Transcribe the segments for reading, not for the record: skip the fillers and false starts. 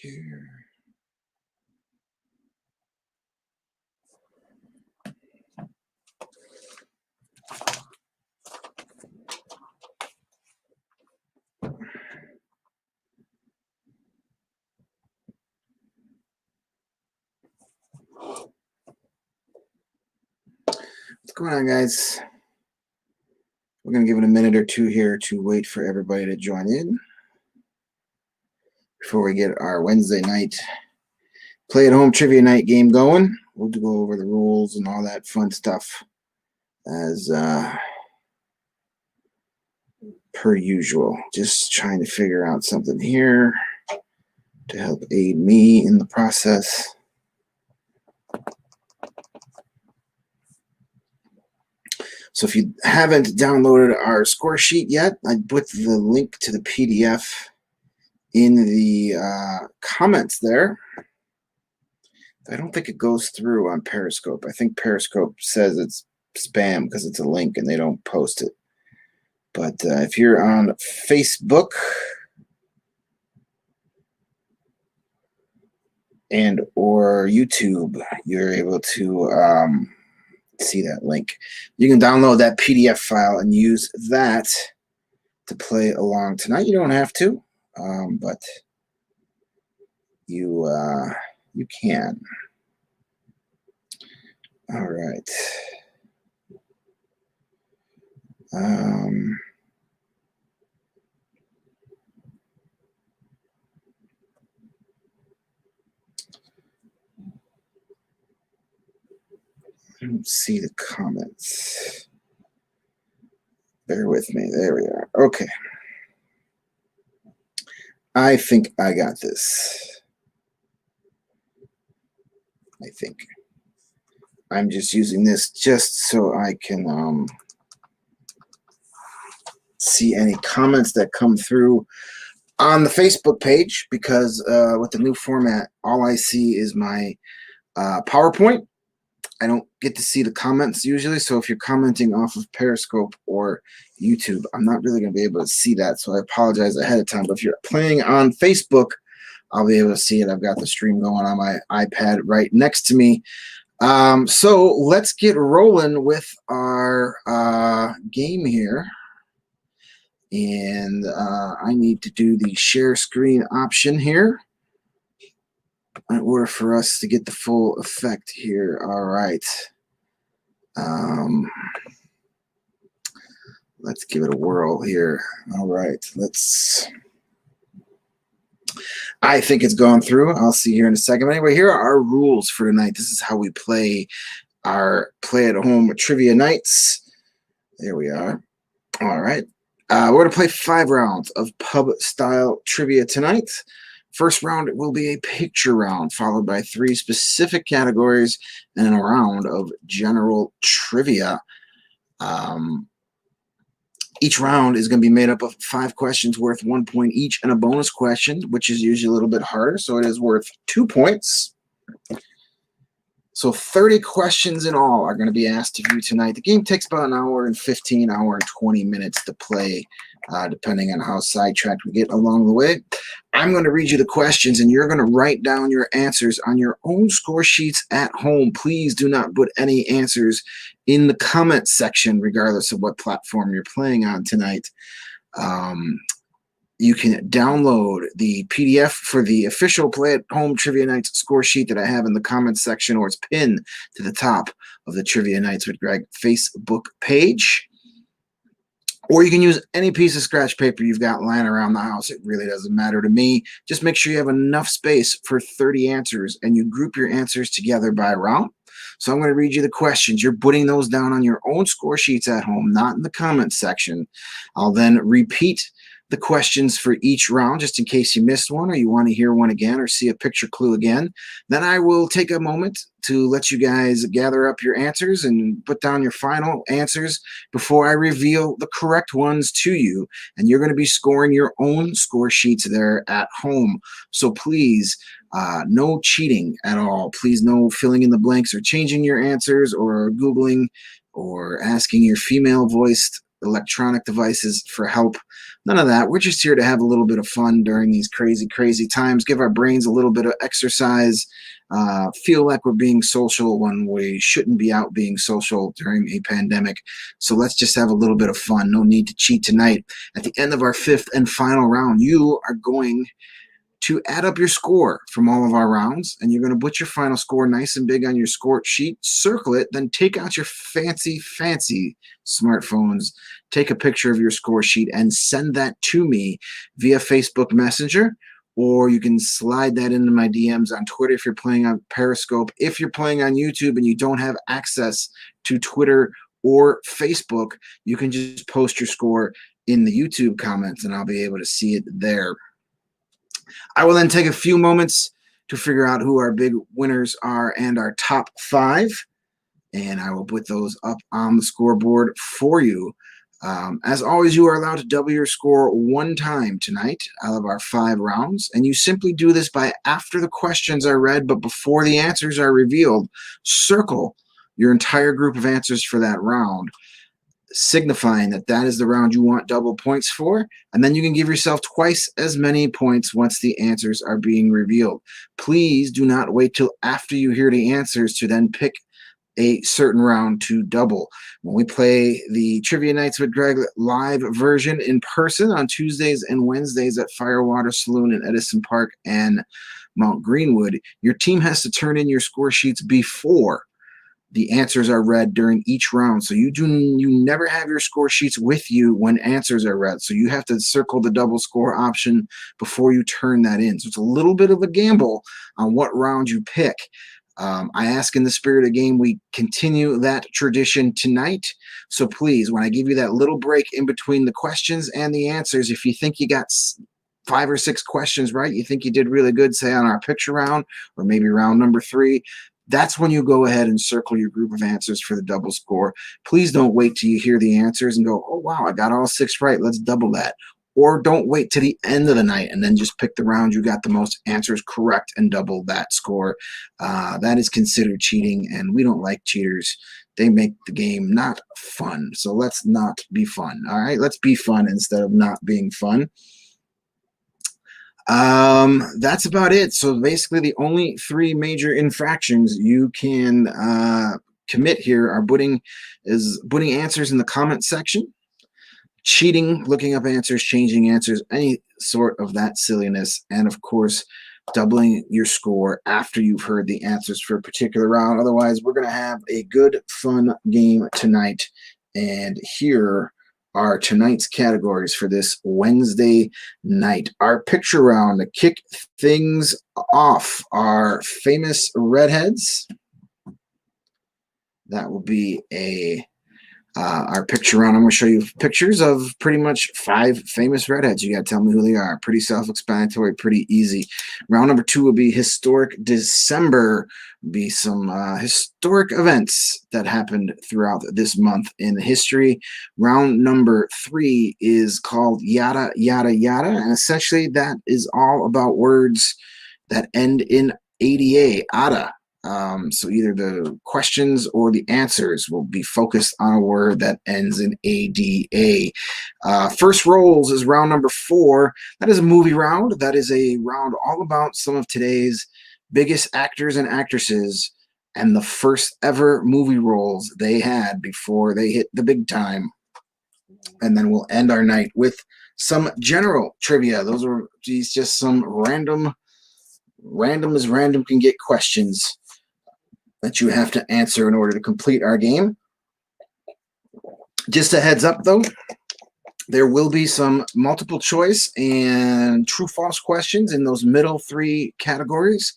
here. What's going on, guys? We're going to give it a minute or two here to wait for everybody to join in before we get our Wednesday night play-at-home trivia night game going. We'll go over the rules and all that fun stuff as per usual. Just trying to figure out something here to help aid me in the process. So if you haven't downloaded our score sheet yet, I put the link to the PDF in the comments there. I don't think it goes through on Periscope. I think Periscope says it's spam because it's a link and they don't post it. But if you're on Facebook and or YouTube, you're able to see that link. You can download that PDF file and use that to play along tonight. You don't have to, but you can. All right. Let's see the comments. Bear with me. There we are. Okay. I think I got this. I think. I'm just using this just so I can see any comments that come through on the Facebook page, because with the new format, all I see is my PowerPoint. I don't get to see the comments usually, so if you're commenting off of Periscope or YouTube, I'm not really going to be able to see that, so I apologize ahead of time. But if you're playing on Facebook, I'll be able to see it. I've got the stream going on my iPad right next to me. So let's get rolling with our game here. And I need to do the share screen option here in order for us to get the full effect here. All right. Let's give it a whirl here. All right. I think it's gone through. I'll see here in a second. Anyway, here are our rules for tonight. This is how we play our play-at-home trivia nights. There we are. All right. We're going to play 5 rounds of pub-style trivia tonight. First round will be a picture round, followed by 3 specific categories and a round of general trivia. Each round is going to be made up of 5 questions worth 1 point each and a bonus question, which is usually a little bit harder, so it is worth 2 points. So 30 questions in all are going to be asked of you tonight. The game takes about an hour and 15, hour and 20 minutes to play, depending on how sidetracked we get along the way. I'm going to read you the questions, and you're going to write down your answers on your own score sheets at home. Please do not put any answers in the comment section, regardless of what platform you're playing on tonight. You can download the PDF for the official Play at Home Trivia Nights score sheet that I have in the comments section, or it's pinned to the top of the Trivia Nights with Greg Facebook page. Or you can use any piece of scratch paper you've got lying around the house. It really doesn't matter to me. Just make sure you have enough space for 30 answers, and you group your answers together by round. So I'm going to read you the questions. You're putting those down on your own score sheets at home, not in the comments section. I'll then repeat the questions for each round, just in case you missed one or you want to hear one again or see a picture clue again. Then I will take a moment to let you guys gather up your answers and put down your final answers before I reveal the correct ones to you. And you're going to be scoring your own score sheets there at home. So please, no cheating at all. Please, no filling in the blanks or changing your answers or Googling or asking your female-voiced electronic devices for help. None of that. We're just here to have a little bit of fun during these crazy, crazy times, give our brains a little bit of exercise, feel like we're being social when we shouldn't be out being social during a pandemic. So let's just have a little bit of fun. No need to cheat tonight. At the end of our fifth and final round, you are going to add up your score from all of our rounds, and you're going to put your final score nice and big on your score sheet, circle it, then take out your fancy smartphones, take a picture of your score sheet, and send that to me via Facebook Messenger, or you can slide that into my DMs on Twitter if you're playing on Periscope. If you're playing on YouTube and you don't have access to Twitter or Facebook, you can just post your score in the YouTube comments, and I'll be able to see it there. I will then take a few moments to figure out who our big winners are and our top 5, and I will put those up on the scoreboard for you. As always, you are allowed to double your score 1 time tonight out of our 5 rounds, and you simply do this by, after the questions are read but before the answers are revealed, circle your entire group of answers for that round, signifying that that is the round you want double points for, and then you can give yourself twice as many points once the answers are being revealed. Please do not wait till after you hear the answers to then pick a certain round to double. When we play the Trivia Nights with Greg live version in person on Tuesdays and Wednesdays at Firewater Saloon in Edison Park and Mount Greenwood, your team has to turn in your score sheets before the answers are read during each round. So you never have your score sheets with you when answers are read. So you have to circle the double score option before you turn that in. So it's a little bit of a gamble on what round you pick. I ask in the spirit of game, we continue that tradition tonight. So please, when I give you that little break in between the questions and the answers, if you think you got 5 or 6 questions right, you think you did really good, say on our picture round or maybe round number 3, that's when you go ahead and circle your group of answers for the double score. Please don't wait till you hear the answers and go, oh, wow, I got all 6 right. Let's double that. Or don't wait to the end of the night and then just pick the round you got the most answers correct and double that score. That is considered cheating, and we don't like cheaters. They make the game not fun. So let's not be fun. All right, let's be fun instead of not being fun. That's about it. So basically the only 3 major infractions you can commit here are putting answers in the comment section, cheating, looking up answers, changing answers, any sort of that silliness, and of course doubling your score after you've heard the answers for a particular round. Otherwise, we're going to have a good fun game tonight, and here are tonight's categories for this Wednesday night. Our picture round to kick things off are famous redheads. That will be our picture round. I'm going to show you pictures of pretty much 5 famous redheads. You got to tell me who they are. Pretty self-explanatory, pretty easy. Round number 2 will be historic December. Be some historic events that happened throughout this month in history. Round number 3 is called Yada Yada Yada, and essentially that is all about words that end in ADA, ada. So either the questions or the answers will be focused on a word that ends in ADA. First rolls is round number 4. That is a movie round. That is a round all about some of today's biggest actors and actresses and the first ever movie roles they had before they hit the big time. And then we'll end our night with some general trivia. Those are just some random as random can get questions that you have to answer in order to complete our game. Just a heads up though, there will be some multiple choice and true-false questions in those middle 3 categories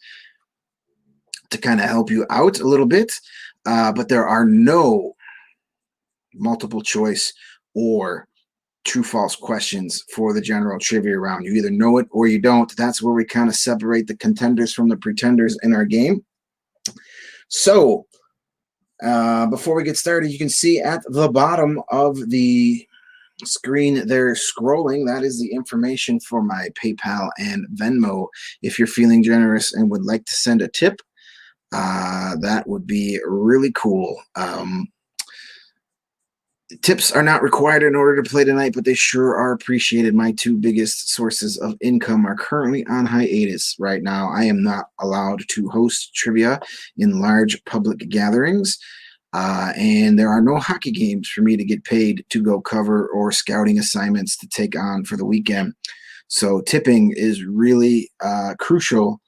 to kind of help you out a little bit, but there are no multiple choice or true-false questions for the general trivia round. You either know it or you don't. That's where we kind of separate the contenders from the pretenders in our game. So before we get started, you can see at the bottom of the screen there scrolling, that is the information for my PayPal and Venmo. If you're feeling generous and would like to send a tip, that would be really cool. Tips are not required in order to play tonight, but they sure are appreciated. My two biggest sources of income are currently on hiatus right now. I am not allowed to host trivia in large public gatherings, and there are no hockey games for me to get paid to go cover or scouting assignments to take on for the weekend. So tipping is really crucial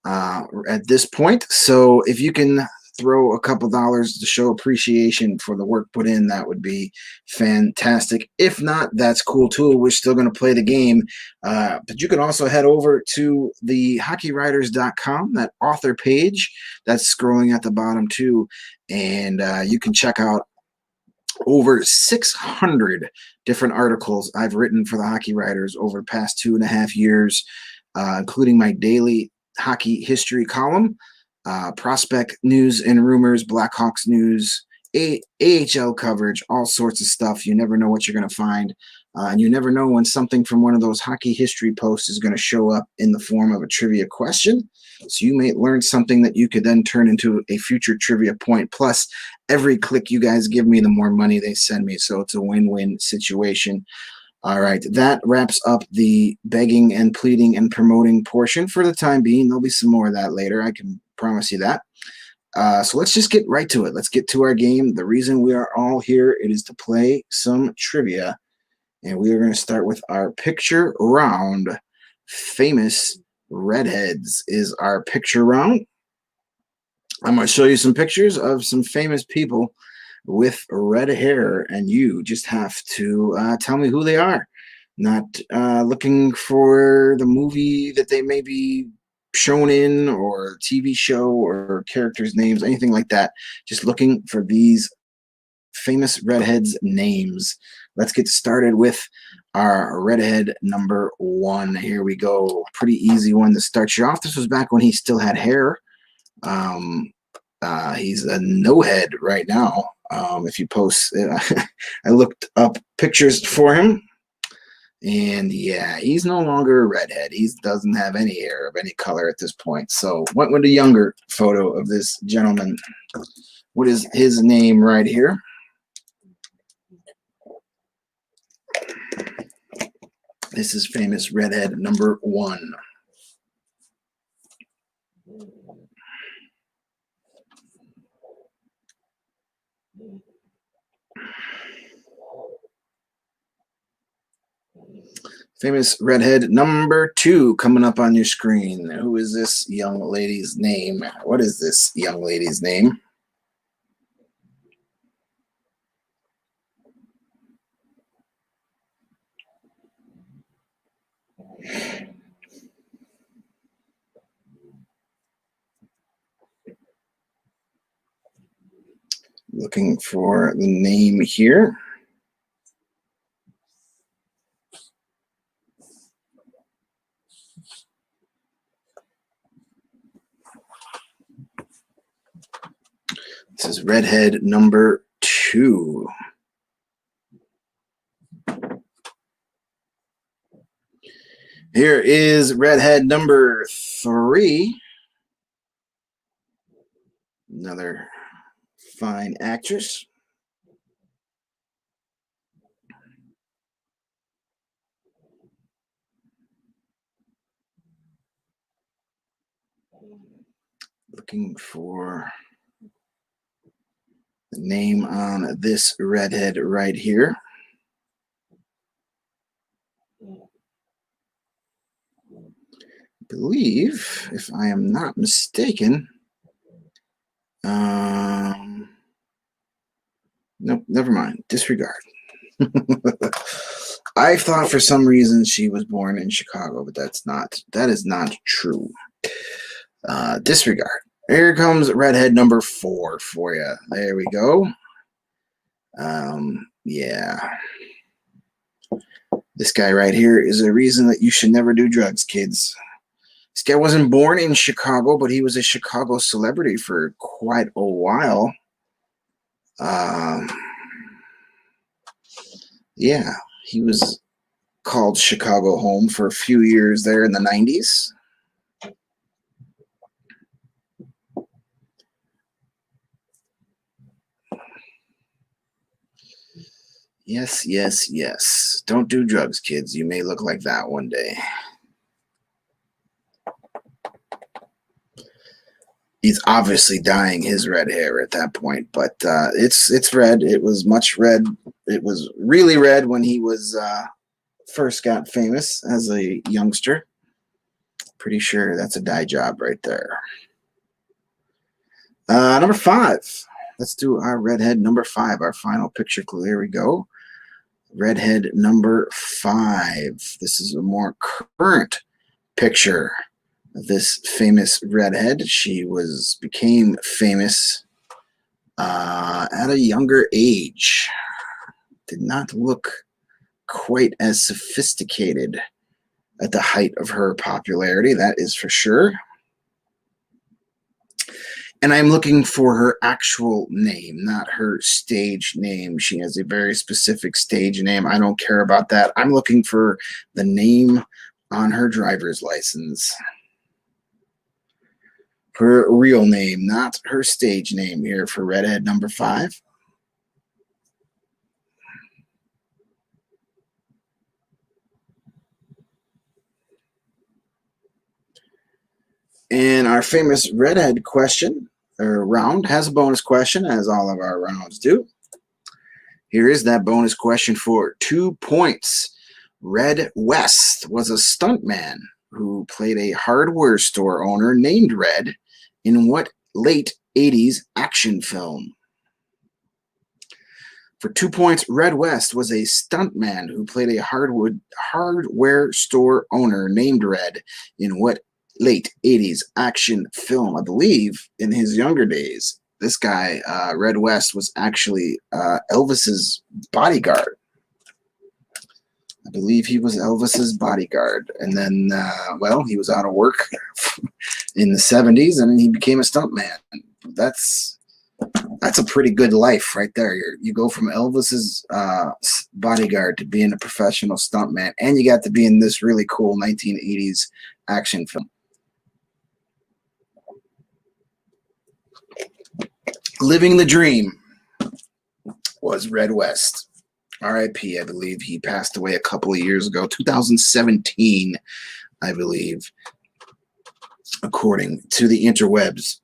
at this point. So if you can throw a couple dollars to show appreciation for the work put in, that would be fantastic. If not, that's cool too. We're still going to play the game. But you can also head over to the hockeywriters.com, that author page that's scrolling at the bottom too. And you can check out over 600 different articles I've written for the Hockey Writers over the past 2.5 years, including my daily hockey history column, prospect news and rumors, Blackhawks news, AHL coverage, all sorts of stuff. You never know what you're going to find. And you never know when something from one of those hockey history posts is going to show up in the form of a trivia question. So you may learn something that you could then turn into a future trivia point. Plus, every click you guys give me, the more money they send me. So it's a win-win situation. All right, that wraps up the begging and pleading and promoting portion for the time being. There'll be some more of that later. I can promise you that. So let's just get right to it. Let's get to our game. The reason we are all here, it is to play some trivia. And we are going to start with our picture round. Famous Redheads is our picture round. I'm going to show you some pictures of some famous people with red hair, and you just have to tell me who they are. Not looking for the movie that they may be shown in, or TV show, or characters' names, anything like that. Just looking for these famous redheads' names. Let's get started with our redhead number 1. Here we go. Pretty easy one to start you off. This was back when he still had hair. He's a no head right now. If you post, I looked up pictures for him, and yeah, he's no longer a redhead. He doesn't have any hair of any color at this point. So went with a younger photo of this gentleman. What is his name right here? This is famous redhead number 1. Famous redhead number 2 coming up on your screen. Who is this young lady's name? What is this young lady's name? Looking for the name here. This is redhead number 2. Here is redhead number 3. Another fine actress. Looking for the name on this redhead right here. I believe, if I am not mistaken, nope, never mind. Disregard. I thought for some reason she was born in Chicago, but that is not true. Disregard. Here comes redhead number 4 for you. There we go. Yeah. This guy right here is a reason that you should never do drugs, kids. This guy wasn't born in Chicago, but he was a Chicago celebrity for quite a while. Yeah, he was called Chicago home for a few years there in the 90s. Yes, yes, yes. Don't do drugs, kids. You may look like that one day. He's obviously dyeing his red hair at that point, but it's red. It was much red. It was really red when he was first got famous as a youngster. Pretty sure that's a dye job right there. Number 5. Let's do our redhead number 5, our final picture clue. Here we go. Redhead number 5. This is a more current picture of this famous redhead. She became famous at a younger age. Did not look quite as sophisticated at the height of her popularity, that is for sure. And I'm looking for her actual name, not her stage name. She has a very specific stage name. I don't care about that. I'm looking for the name on her driver's license. Her real name, not her stage name here for redhead number 5. And our famous redhead question, or round, has a bonus question, as all of our rounds do. Here is that bonus question for 2 points. Red West was a stuntman who played a hardware store owner named Red in what late 80s action film? For 2 points, Red West was a stuntman who played a hardware store owner named Red in what late 80s action film? I believe in his younger days, this guy, Red West, was actually Elvis's bodyguard. I believe he was Elvis's bodyguard. And then, well, he was out of work in the 70s and he became a stuntman. That's a pretty good life right there. You go from Elvis's bodyguard to being a professional stuntman, and you got to be in this really cool 1980s action film. Living the dream was Red West. R.I.P. I believe he passed away a couple of years ago, 2017, I believe, according to the interwebs.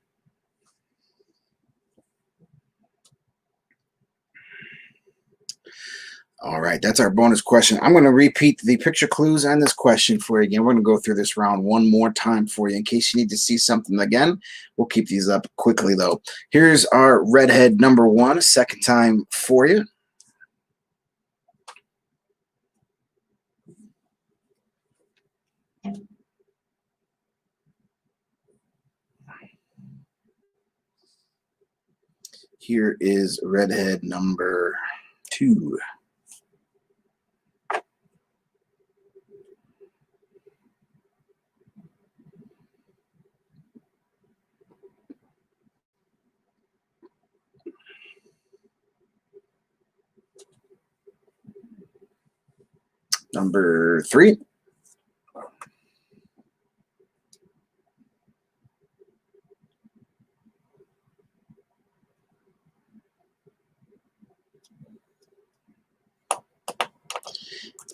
All right, that's our bonus question. I'm going to repeat the picture clues and this question for you again. We're going to go through this round one more time for you in case you need to see something again. We'll keep these up quickly, though. Here's our redhead number 1, second time for you. Here is redhead number 2. Number 3.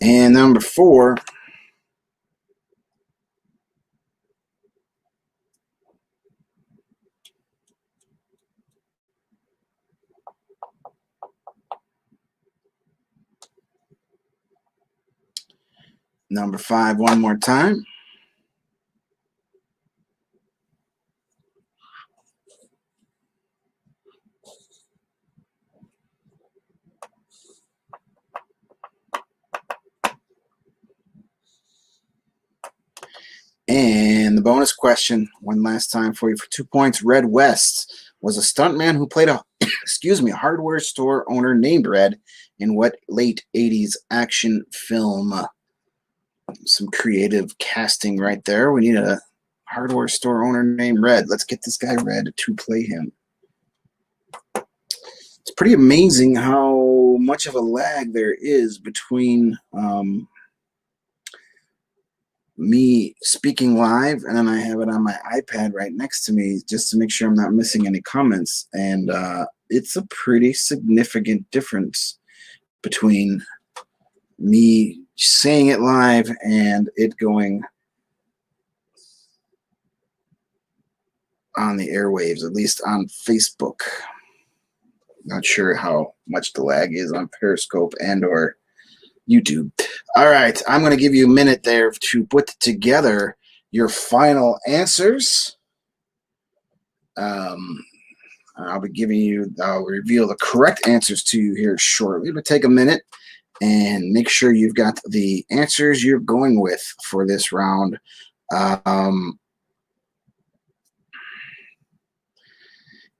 And number 4. Number 5, one more time. And the bonus question, one last time for you for 2 points. Red West was a stuntman who played a hardware store owner named Red in what late 80s action film? Some creative casting right there. We need a hardware store owner named Red. Let's get this guy Red to play him. It's pretty amazing how much of a lag there is between me speaking live and then I have it on my iPad right next to me just to make sure I'm not missing any comments. And it's a pretty significant difference between me saying it live and it going on the airwaves, at least on Facebook. Not sure how much the lag is on Periscope and or YouTube. All right, I'm going to give you a minute there to put together your final answers. I'll reveal the correct answers to you here shortly, but take a minute and make sure you've got the answers you're going with for this round.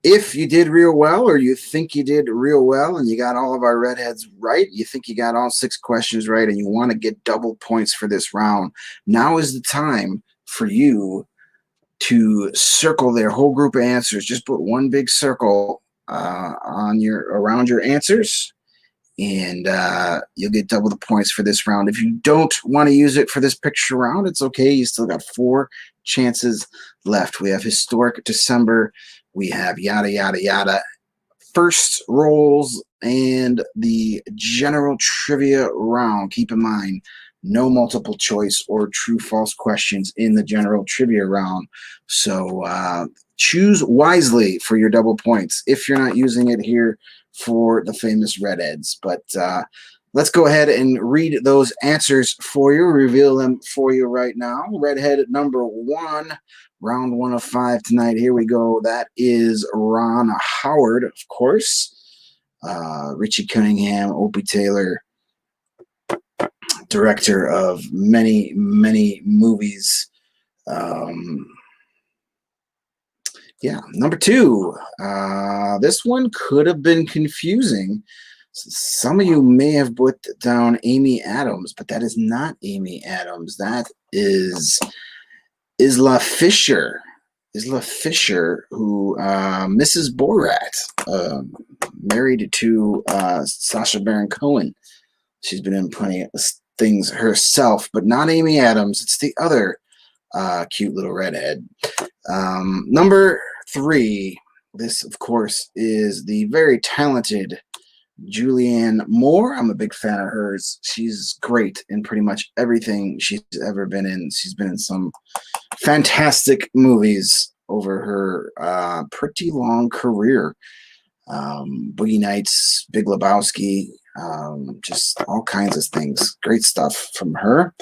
If you did real well, or you think you did real well and you got all of our redheads right, you think you got all 6 questions right, and you want to get double points for this round, now is the time for you to circle their whole group of answers. Just put one big circle around your answers, and you'll get double the points for this round. If you don't want to use it for this picture round, it's okay. You still got 4 chances left. We have historic December. We have yada, yada, yada, first rolls, and the general trivia round. Keep in mind, no multiple choice or true false questions in the general trivia round. So choose wisely for your double points if you're not using it here for the famous Redheads. But let's go ahead and read those answers for you, reveal them for you right now. Redhead number 1, round 1 of 5 tonight. Here we go. That is Ron Howard, of course. Richie Cunningham, Opie Taylor, director of many, many movies. Yeah, number 2. This one could have been confusing. Some of you may have put down Amy Adams, but that is not Amy Adams. That is Isla Fisher. Isla Fisher, who Mrs. Borat, married to Sacha Baron Cohen. She's been in plenty of things herself, but not Amy Adams. It's the other cute little redhead. Number 3. This, of course, is the very talented Julianne Moore. I'm a big fan of hers. She's great in pretty much everything she's ever been in. She's been in some fantastic movies over her pretty long career. Boogie Nights, Big Lebowski, just all kinds of things. Great stuff from her.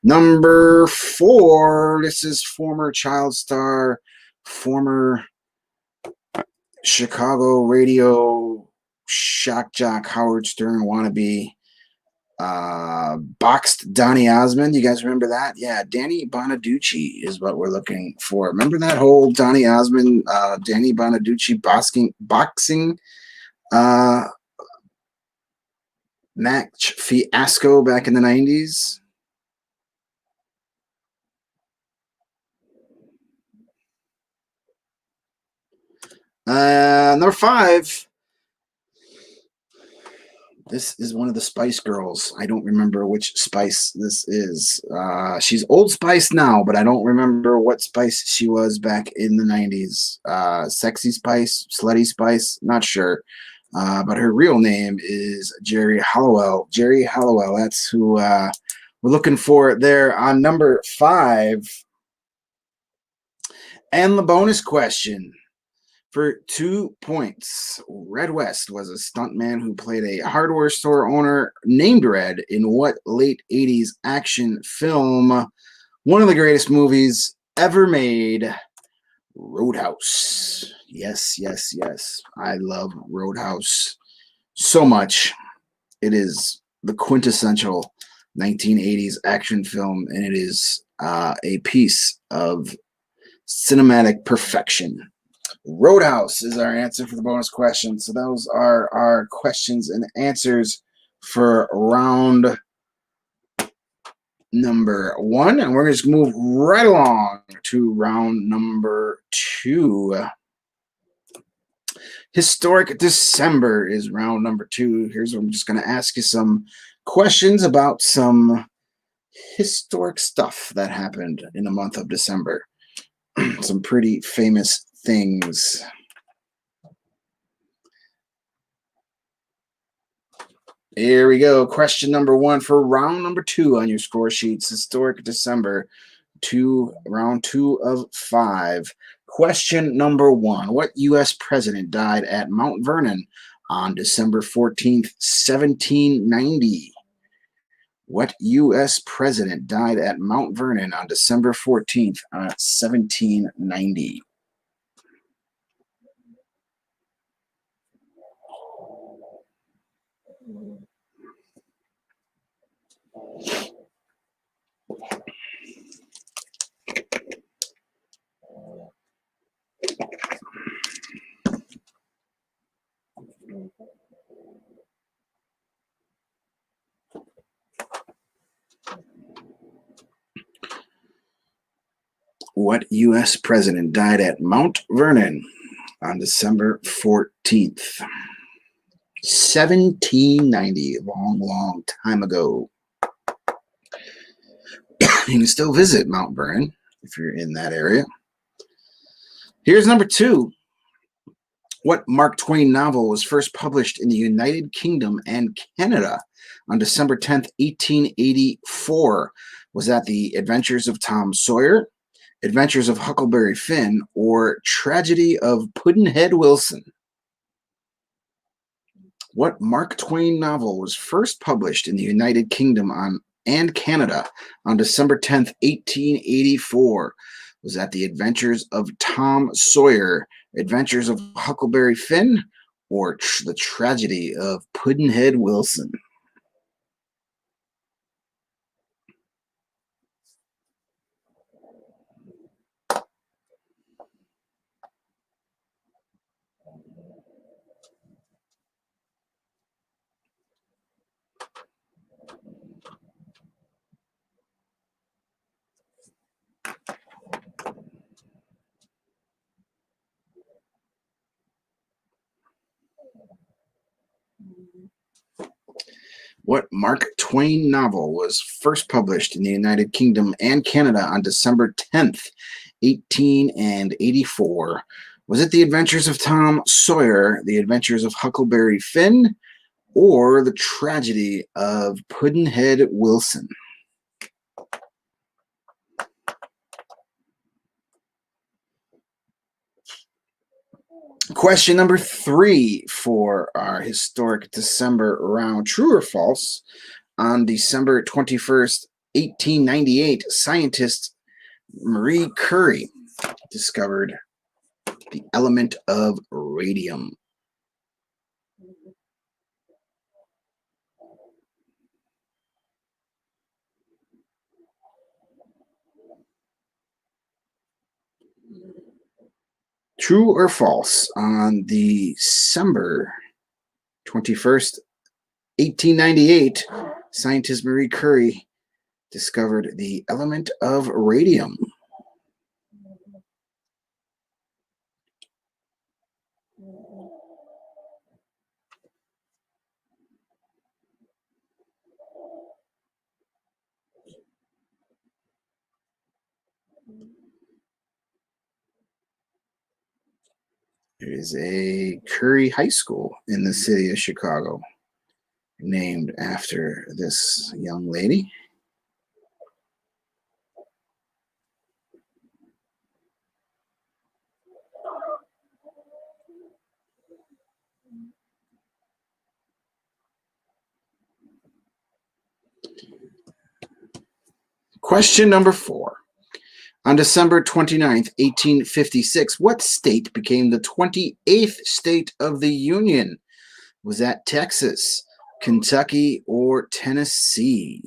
Number 4, this is former child star, former Chicago radio shock jock, Howard Stern wannabe, boxed Donny Osmond. You guys remember that? Yeah, Danny Bonaducci is what we're looking for. Remember that whole Donny Osmond, Danny Bonaducci boxing match fiasco back in the 90s? Number 5. This is one of the Spice Girls. I don't remember which Spice this is. She's Old Spice now, but I don't remember what Spice she was back in the 90s. Sexy Spice, Slutty Spice, not sure. But her real name is Jerry Halliwell. Jerry Halliwell, that's who we're looking for there on number 5. And the bonus question. For 2 points, Red West was a stuntman who played a hardware store owner named Red in what late 80s action film? One of the greatest movies ever made, Roadhouse. Yes, yes, yes. I love Roadhouse so much. It is the quintessential 1980s action film, and it is a piece of cinematic perfection. Roadhouse is our answer for the bonus question. So those are our questions and answers for round number 1. And we're going to just move right along to round number 2. Historic December is round number 2. Here's where I'm just going to ask you some questions about some historic stuff that happened in the month of December. Some pretty famous things. Here we go. Question number 1 for round number 2 on your score sheets. Historic December round 2 of 5. Question number 1. What U.S. president died at Mount Vernon on December 14th, 1790? What U.S. president died at Mount Vernon on December 14th, 1790? What U.S. president died at Mount Vernon on December 14th? 1790, long, long time ago. You can still visit Mount Vernon if you're in that area. Here's number 2. What Mark Twain novel was first published in the United Kingdom and Canada on December 10th, 1884? Was that The Adventures of Tom Sawyer, Adventures of Huckleberry Finn, or Tragedy of Pudd'nhead Wilson? What Mark Twain novel was first published in the United Kingdom and Canada on December 10th, 1884? Was that The Adventures of Tom Sawyer, Adventures of Huckleberry Finn, or The Tragedy of Pudd'nhead Wilson? What Mark Twain novel was first published in the United Kingdom and Canada on December 10th, 1884? Was it The Adventures of Tom Sawyer, The Adventures of Huckleberry Finn, or The Tragedy of Pudd'nhead Wilson? Question number 3 for our historic December round. True or false? On December 21st, 1898, scientist Marie Curie discovered the element of radium. True or false? On December 21st, 1898, scientist Marie Curie discovered the element of radium. There is a Curie High School in the city of Chicago named after this young lady. Question number 4. On December 29th, 1856, what state became the 28th state of the Union? Was that Texas, Kentucky, or Tennessee?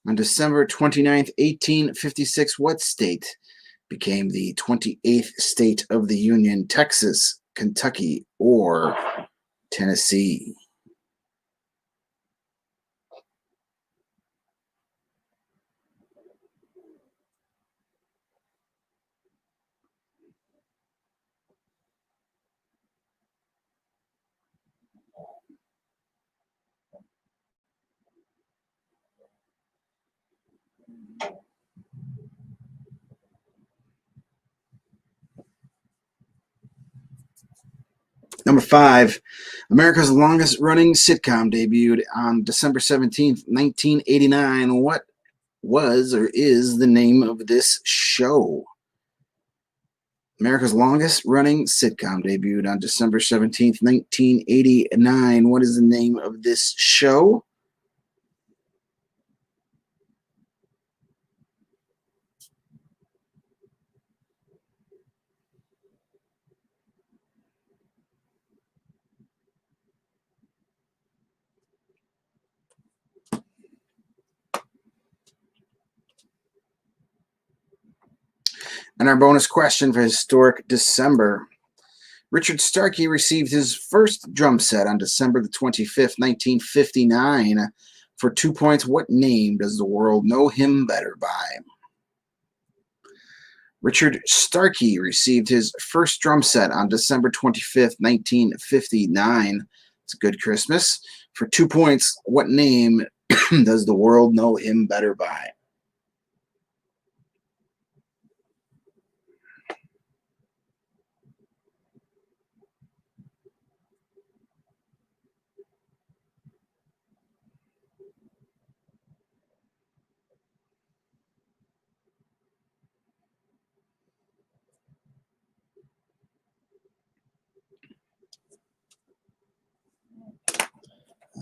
On December 29th, 1856, what state became the 28th state of the Union? Texas, Kentucky, or Tennessee? Number 5, America's longest running sitcom debuted on December 17th, 1989. What was or is the name of this show? America's longest running sitcom debuted on December 17th, 1989. What is the name of this show? And our bonus question for historic December. Richard Starkey received his first drum set on December the 25th, 1959. For 2 points, what name does the world know him better by? Richard Starkey received his first drum set on December 25th, 1959. It's a good Christmas. For 2 points, what name does the world know him better by?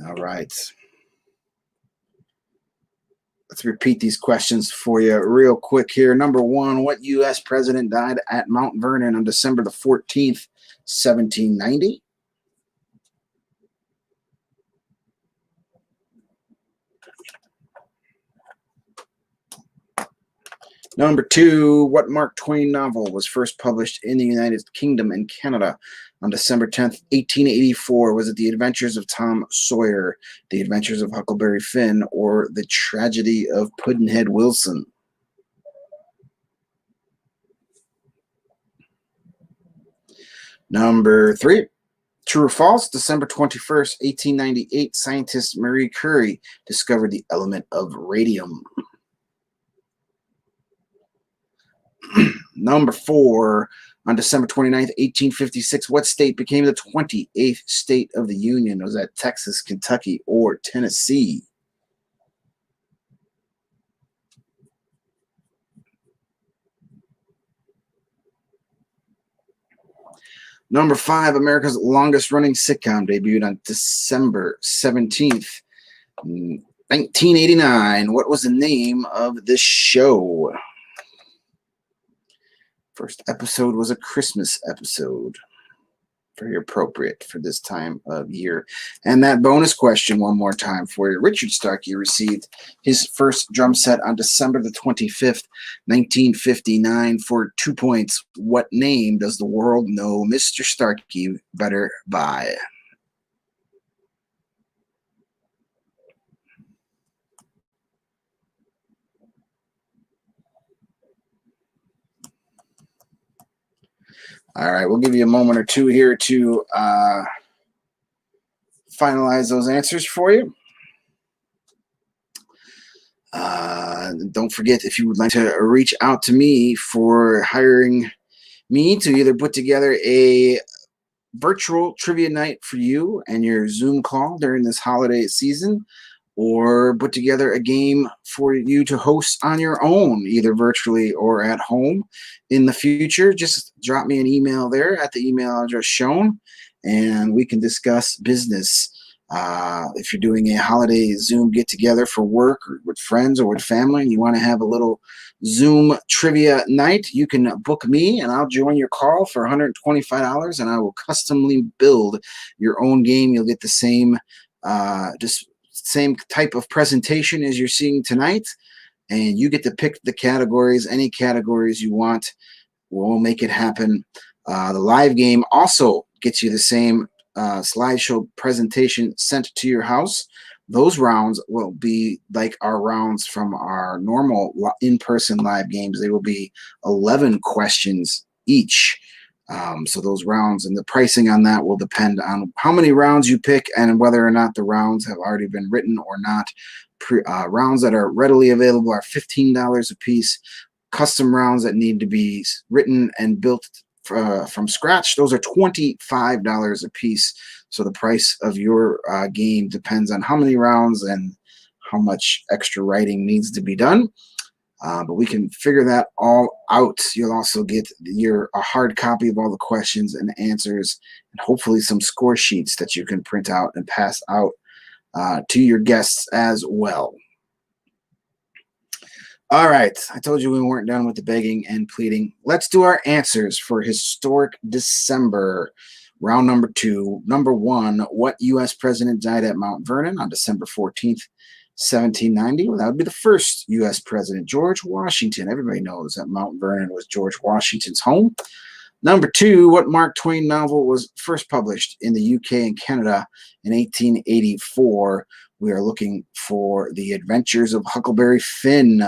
All right. Let's repeat these questions for you real quick here. Number 1, what U.S. president died at Mount Vernon on December the 14th, 1790? Number 2, what Mark Twain novel was first published in the United Kingdom and Canada on December 10th, 1884? Was it The Adventures of Tom Sawyer, The Adventures of Huckleberry Finn, or The Tragedy of Pudd'nhead Wilson? Number 3, true or false, December 21st, 1898, scientist Marie Curie discovered the element of radium. Number 4, on December 29th, 1856, what state became the 28th state of the Union? Was that Texas, Kentucky, or Tennessee? Number 5, America's longest running sitcom debuted on December 17th, 1989. What was the name of this show? First episode was a Christmas episode. Very appropriate for this time of year. And that bonus question one more time for you. Richard Starkey received his first drum set on December the 25th, 1959 for 2 points. What name does the world know Mr. Starkey better by? All right, we'll give you a moment or two here to finalize those answers for you. Don't forget, if you would like to reach out to me for hiring me to either put together a virtual trivia night for you and your Zoom call during this holiday season, or put together a game for you to host on your own, either virtually or at home in the future, just drop me an email there at the email address shown, and we can discuss business. If you're doing a holiday Zoom get together for work or with friends or with family, and you want to have a little Zoom trivia night, you can book me and I'll join your call for $125, and I will customly build your own game. You'll get the same same type of presentation as you're seeing tonight, and you get to pick the categories, any categories you want. We'll make it happen. The live game also gets you the same slideshow presentation sent to your house. Those rounds will be like our rounds from our normal in-person live games. They will be 11 questions each. So those rounds and the pricing on that will depend on how many rounds you pick and whether or not the rounds have already been written or not. Rounds that are readily available are $15 a piece. Custom rounds that need to be written and built from scratch. Those are $25 a piece. So the price of your game depends on how many rounds and how much extra writing needs to be done. But we can figure that all out. You'll also get a hard copy of all the questions and answers, and hopefully some score sheets that you can print out and pass out to your guests as well. All right, I told you we weren't done with the begging and pleading. Let's do our answers for historic December. Round number 2. Number 1, what U.S. president died at Mount Vernon on December 14th, 1790? Well, that would be the first U.S. president, George Washington. Everybody knows that Mount Vernon was George Washington's home. Number 2, what Mark Twain novel was first published in the UK and Canada in 1884? We are looking for The Adventures of Huckleberry Finn.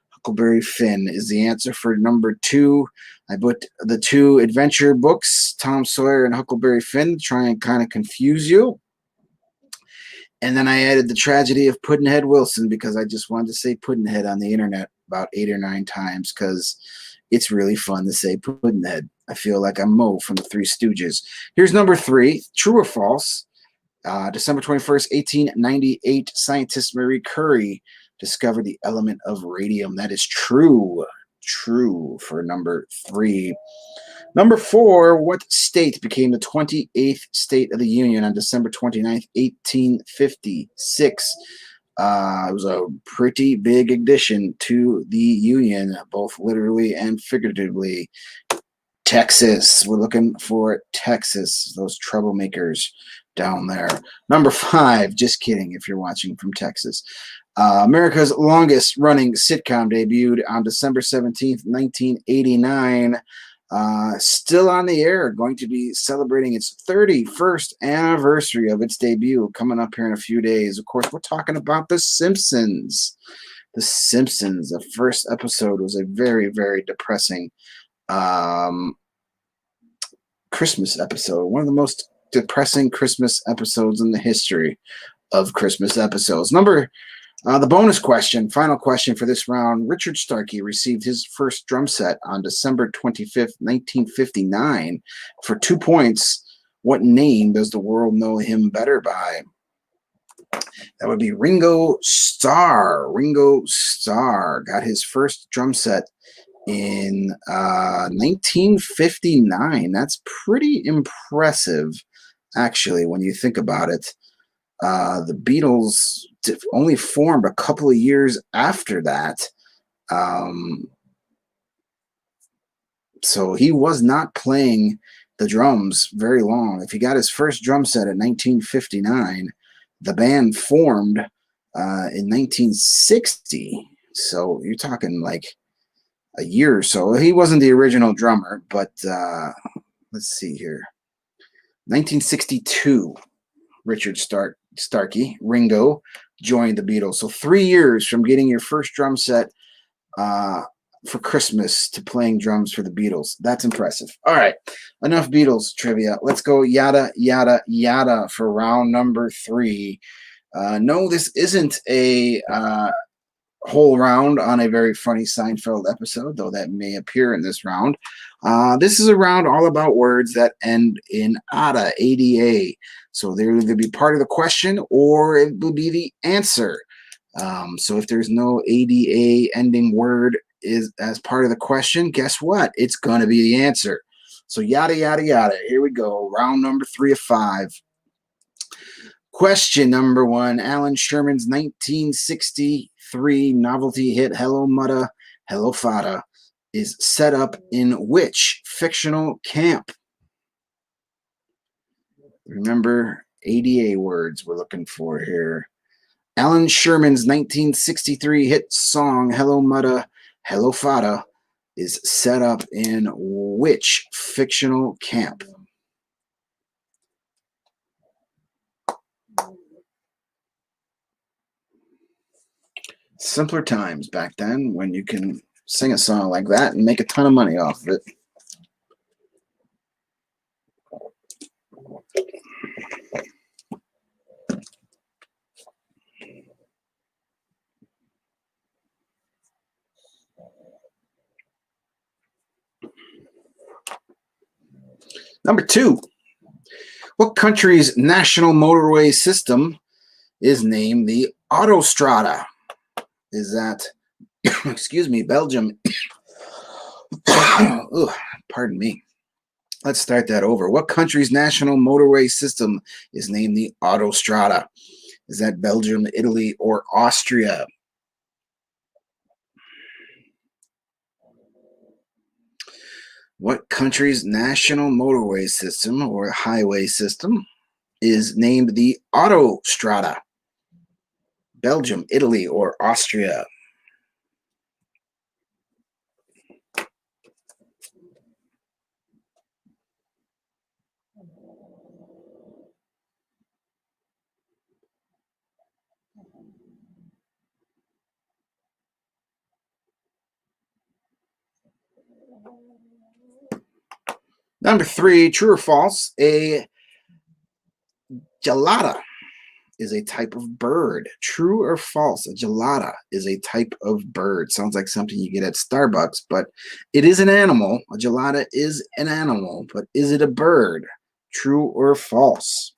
Huckleberry Finn is the answer for number 2. I put the 2 adventure books, Tom Sawyer and Huckleberry Finn, to try and kind of confuse you. And then I added The Tragedy of Pudd'nhead Wilson because I just wanted to say Pudd'nhead on the internet about 8 or 9 times because it's really fun to say Pudd'nhead. I feel like I'm Mo from the Three Stooges. Here's number 3, true or false? December 21st, 1898, scientist Marie Curie discovered the element of radium. That is true. True for number 3. Number 4, what state became the 28th state of the Union on December 29th, 1856? It was a pretty big addition to the Union, both literally and figuratively. Texas. We're looking for Texas, those troublemakers down there. Number 5, just kidding if you're watching from Texas. America's longest running sitcom debuted on December 17th, 1989. Still on the air, going to be celebrating its 31st anniversary of its debut coming up here in a few days. Of course, we're talking about The Simpsons. The Simpsons. The first episode was a very, very depressing Christmas episode. One of the most depressing Christmas episodes in the history of Christmas episodes. The bonus question, final question for this round. Richard Starkey received his first drum set on December 25th, 1959 for 2 points. What name does the world know him better by? That would be Ringo Starr. Ringo Starr got his first drum set in 1959. That's pretty impressive, actually, when you think about it. The Beatles only formed a couple of years after that. So he was not playing the drums very long. If he got his first drum set in 1959, the band formed in 1960. So you're talking like a year or so. He wasn't the original drummer, but let's see here. 1962, Richard Starkey, Ringo, joined the Beatles. So 3 years from getting your first drum set for Christmas to playing drums for the Beatles. That's impressive. All right, enough Beatles trivia. Let's go yada, yada, yada for round number 3. No, this isn't a whole round on a very funny Seinfeld episode, though that may appear in this round. This is a round all about words that end in ada, ADA. So they'll either be part of the question or it will be the answer. So if there's no ADA ending word is as part of the question, guess what? It's going to be the answer. So yada, yada, yada. Here we go. Round number 3 of 5. Question number 1. Alan Sherman's 1963 novelty hit Hello Mutta, Hello Fata is set up in which fictional camp? Remember, ADA words we're looking for here. Alan Sherman's 1963 hit song Hello Mutta, Hello Fata is set up in which fictional camp? Simpler times back then when you can sing a song like that and make a ton of money off of it. Number 2. What country's national motorway system is named the Autostrada? Is that, excuse me, Belgium? Ugh, pardon me. Let's start that over. What country's national motorway system is named the Autostrada? Is that Belgium, Italy, or Austria? What country's national motorway system or highway system is named the Autostrada? Belgium, Italy, or Austria? Number 3, true or false? A gelada is a type of bird. True or false? A gelada is a type of bird. Sounds like something you get at Starbucks, but it is an animal. A gelada is an animal, but is it a bird? True or false?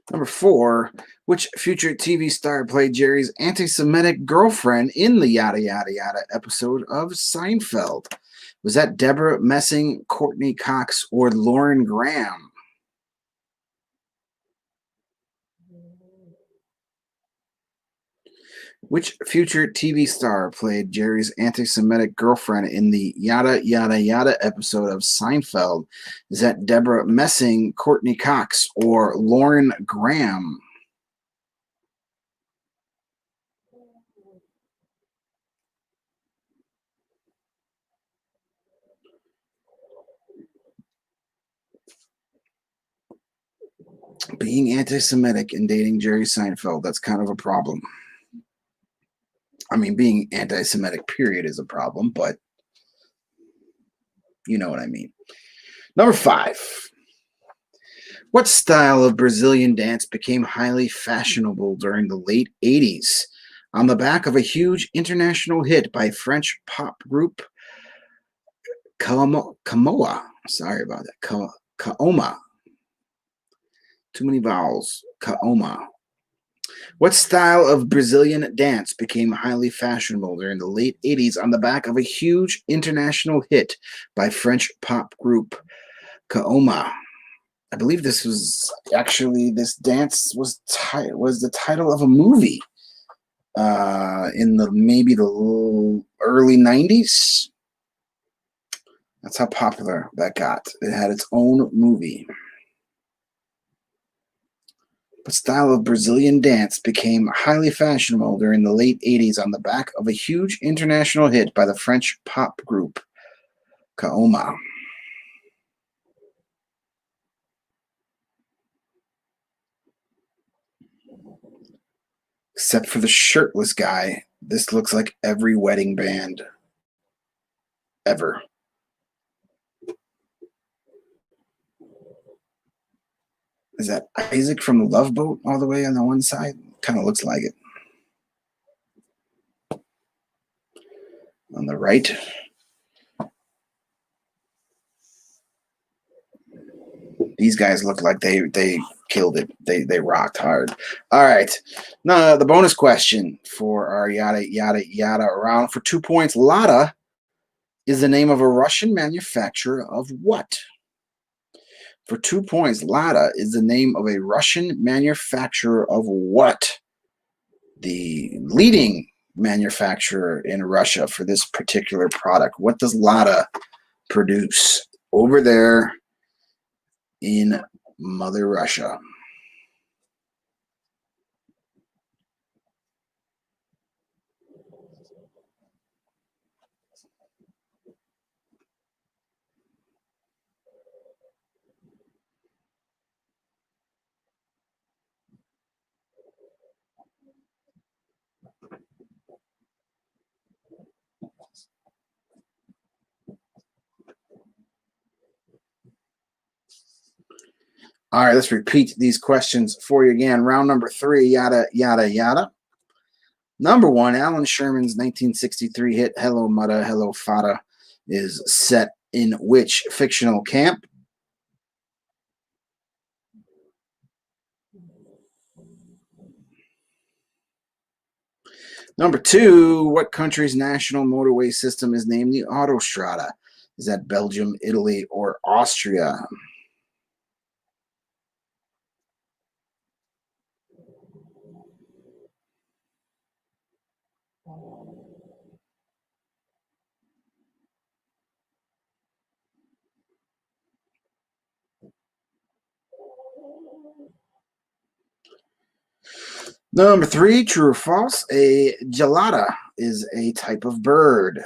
Number 4, which future TV star played Jerry's anti-Semitic girlfriend in the Yada Yada Yada episode of Seinfeld? Was that Deborah Messing, Courtney Cox, or Lauren Graham? Which future TV star played Jerry's anti-Semitic girlfriend in the Yada Yada Yada episode of Seinfeld? Is that Deborah Messing, Courtney Cox, or Lauren Graham? Being anti-Semitic and dating Jerry Seinfeld, that's kind of a problem. I mean, being anti-Semitic, period, is a problem, but you know what I mean. Number 5. What style of Brazilian dance became highly fashionable during the late 80s on the back of a huge international hit by French pop group Kamoa? Sorry about that. Kaoma. Too many vowels. Kaoma. What style of Brazilian dance became highly fashionable during the late 80s on the back of a huge international hit by French pop group Kaoma? I believe this dance was the title of a movie in the early 90s. That's how popular that got. It had its own movie. What style of Brazilian dance became highly fashionable during the late 80s on the back of a huge international hit by the French pop group Kaoma? Except for the shirtless guy, this looks like every wedding band ever. Is that Isaac from the Love Boat all the way on the one side? Kind of looks like it. On the right. These guys look like they killed it. They rocked hard. All right. Now the bonus question for our yada yada yada round for 2 points. Lada is the name of a Russian manufacturer of what? For 2 points, Lada is the name of a Russian manufacturer of what? The leading manufacturer in Russia for this particular product. What does Lada produce over there in Mother Russia? All right, let's repeat these questions for you again. Round number 3, yada, yada, yada. Number 1, Alan Sherman's 1963 hit Hello Mudda, Hello Fada is set in which fictional camp? Number 2, what country's national motorway system is named the Autostrada? Is that Belgium, Italy, or Austria? Number 3, true or false? A gelada is a type of bird.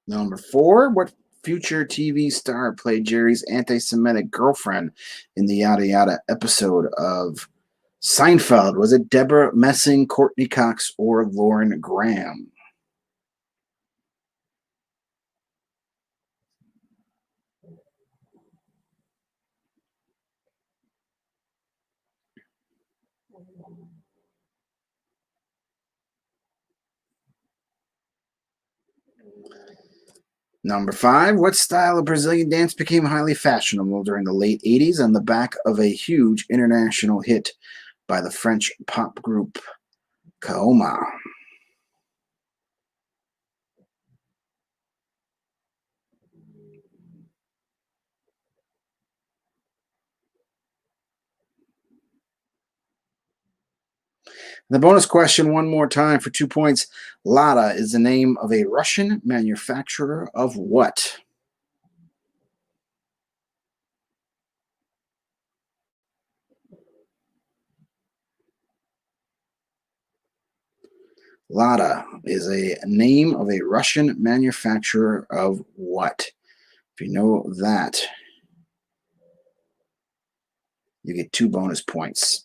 Number 4, what future TV star played Jerry's anti Semitic girlfriend in the Yada Yada episode of Seinfeld? Was it Deborah Messing, Courtney Cox, or Lauren Graham? Number 5, what style of Brazilian dance became highly fashionable during the late 80s on the back of a huge international hit by the French pop group Kaoma? The bonus question, one more time for 2 points. Lada is the name of a Russian manufacturer of what? Lada is a name of a Russian manufacturer of what? If you know that, you get 2 bonus points.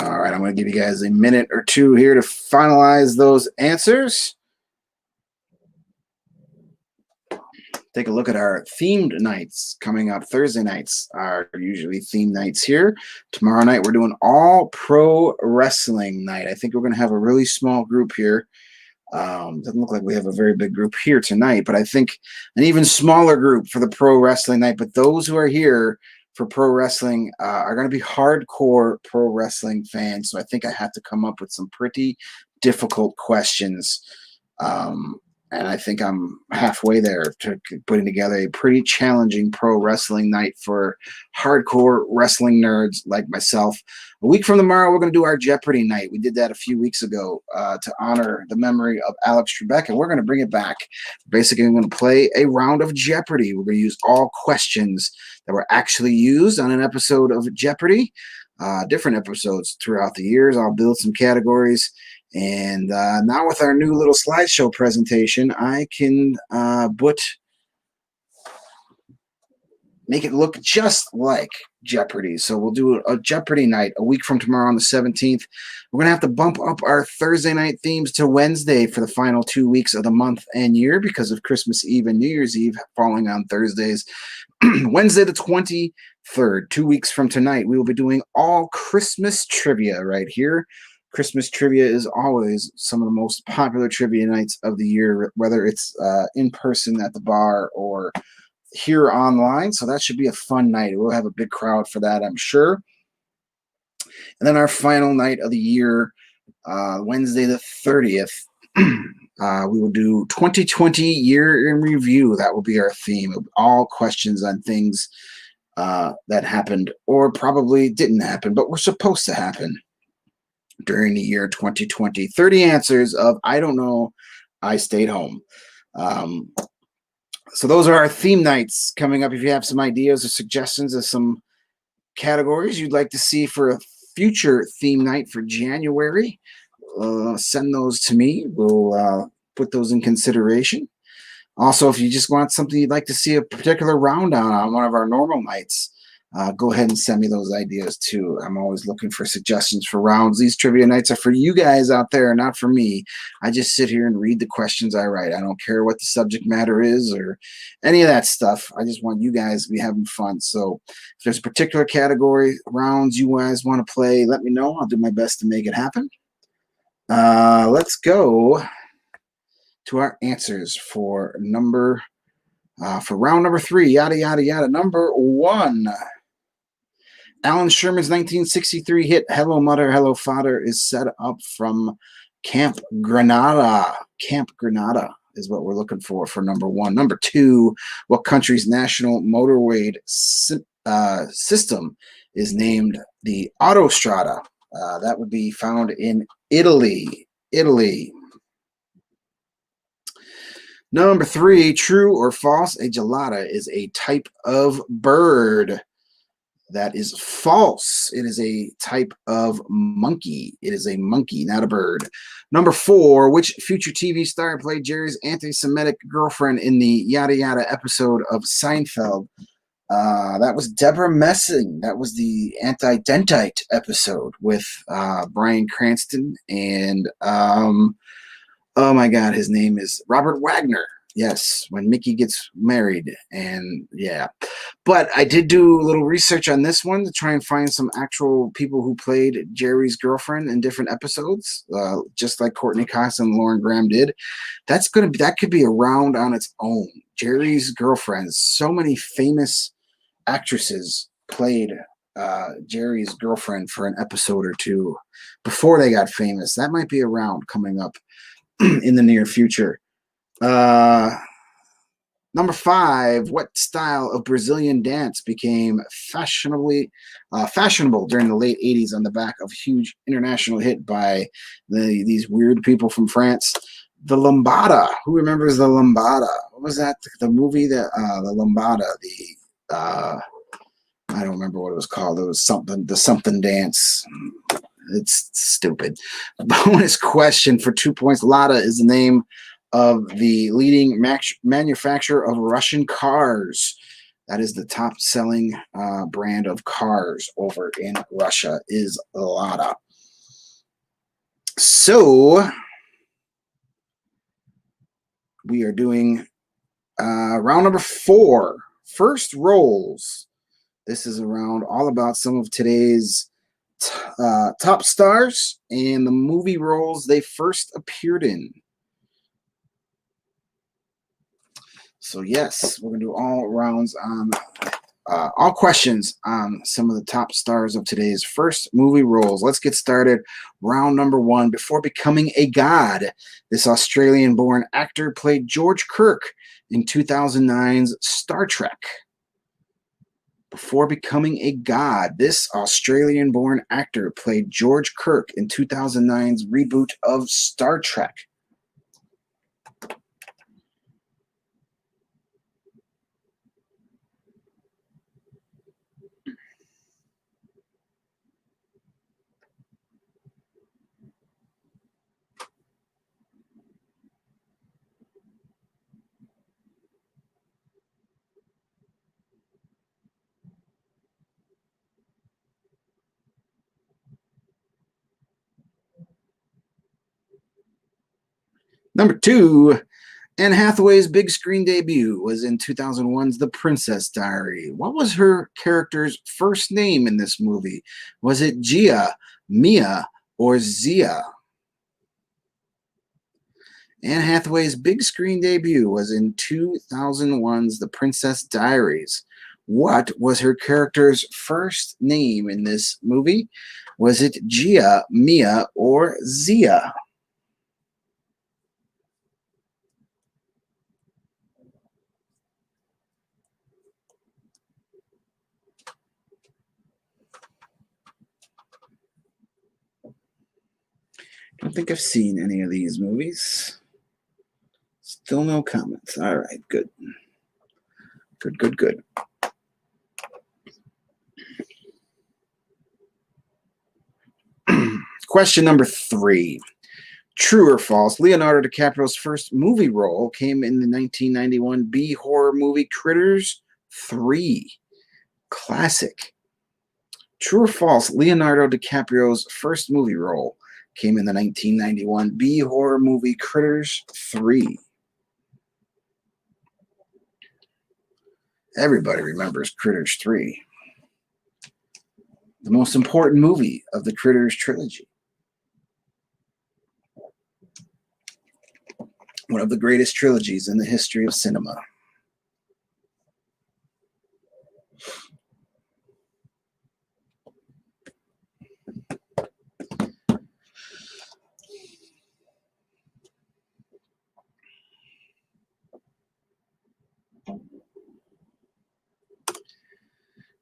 All right, I'm going to give you guys a minute or two here to finalize those answers. Take a look at our themed nights coming up. Thursday nights are usually themed nights here. Tomorrow night, we're doing all pro wrestling night. I think we're going to have a really small group here. Doesn't look like we have a very big group here tonight, but I think an even smaller group for the pro wrestling night. But those who are here for pro wrestling are going to be hardcore pro wrestling fans. So I think I have to come up with some pretty difficult questions. And I think I'm halfway there to putting together a pretty challenging pro wrestling night for hardcore wrestling nerds like myself. A week from tomorrow, we're going to do our Jeopardy night. We did that a few weeks ago to honor the memory of Alex Trebek, and we're going to bring it back. Basically, I'm going to play a round of Jeopardy. We're going to use all questions that were actually used on an episode of Jeopardy, different episodes throughout the years. I'll build some categories. And now with our new little slideshow presentation, I can make it look just like Jeopardy. So we'll do a Jeopardy night a week from tomorrow on the 17th. We're going to have to bump up our Thursday night themes to Wednesday for the final 2 weeks of the month and year because of Christmas Eve and New Year's Eve falling on Thursdays. Wednesday the 23rd, 2 weeks from tonight, we will be doing all Christmas trivia right here. Christmas trivia is always some of the most popular trivia nights of the year, whether it's in person at the bar or here online. So that should be a fun night. We'll have a big crowd for that, I'm sure. And then our final night of the year, Wednesday the 30th, we will do 2020 year in review. That will be our theme. All questions on things that happened or probably didn't happen, but were supposed to happen during the year 2020. 30 answers of I don't know, I stayed home. So those are our theme nights coming up. If you have some ideas or suggestions of some categories you'd like to see for a future theme night for January, send those to me. We'll put those in consideration. Also, if you just want something you'd like to see a particular round on one of our normal nights, go ahead and send me those ideas too. I'm always looking for suggestions for rounds. These trivia nights are for you guys out there, not for me. I just sit here and read the questions I write. I don't care what the subject matter is or any of that stuff. I just want you guys to be having fun. So if there's a particular category rounds you guys want to play, let me know. I'll do my best to make it happen. Let's go to our answers for round number 3, yada yada yada. Number 1, Alan Sherman's 1963 hit "Hello Mother, Hello Father" is set up from Camp Granada. Camp Granada is what we're looking for number 1. Number 2, what country's national motorway system is named the Autostrada? That would be found in Italy. Number 3, true or false, a gelada is a type of bird. That is false. It is a type of monkey. It is a monkey, not a bird. Number 4, which future TV star played Jerry's anti-Semitic girlfriend in the yada yada episode of Seinfeld? That was Deborah Messing. That was the anti-dentite episode with Bryan Cranston and oh my God, his name is Robert Wagner. Yes, when Mickey gets married. And yeah. But I did do a little research on this one to try and find some actual people who played Jerry's girlfriend in different episodes, just like Courtney Cox and Lauren Graham did. That could be a round on its own. Jerry's girlfriends. So many famous actresses played Jerry's girlfriend for an episode or two before they got famous. That might be a round coming up in the near future. Number 5, what style of Brazilian dance became fashionable during the late 80s on the back of huge international hit by these weird people from France? The lambada. Who remembers the lambada? What was that? The movie that the lambada. I don't remember what it was called. It was the something dance. It's stupid. Bonus question for 2 points. Lada is the name of the leading manufacturer of Russian cars. That is the top-selling brand of cars over in Russia is Lada. So we are doing round number 4, first roles. This is a round all about some of today's top stars and the movie roles they first appeared in. So yes, we're gonna do all rounds on all questions on some of the top stars of today's first movie roles. Let's get started. Round number 1. Before becoming a god, this Australian-born actor played George Kirk in 2009's Star Trek. Before becoming a god, this Australian-born actor played George Kirk in 2009's reboot of Star Trek. Number 2, Anne Hathaway's big screen debut was in 2001's The Princess Diary. What was her character's first name in this movie? Was it Gia, Mia, or Zia? Anne Hathaway's big screen debut was in 2001's The Princess Diaries. What was her character's first name in this movie? Was it Gia, Mia, or Zia? I don't think I've seen any of these movies. Still no comments. All right, good. Good. Question number 3. True or false? Leonardo DiCaprio's first movie role came in the 1991 B horror movie Critters 3. Classic. True or false? Leonardo DiCaprio's first movie role came in the 1991 B horror movie Critters 3. Everybody remembers Critters 3. The most important movie of the Critters trilogy. One of the greatest trilogies in the history of cinema.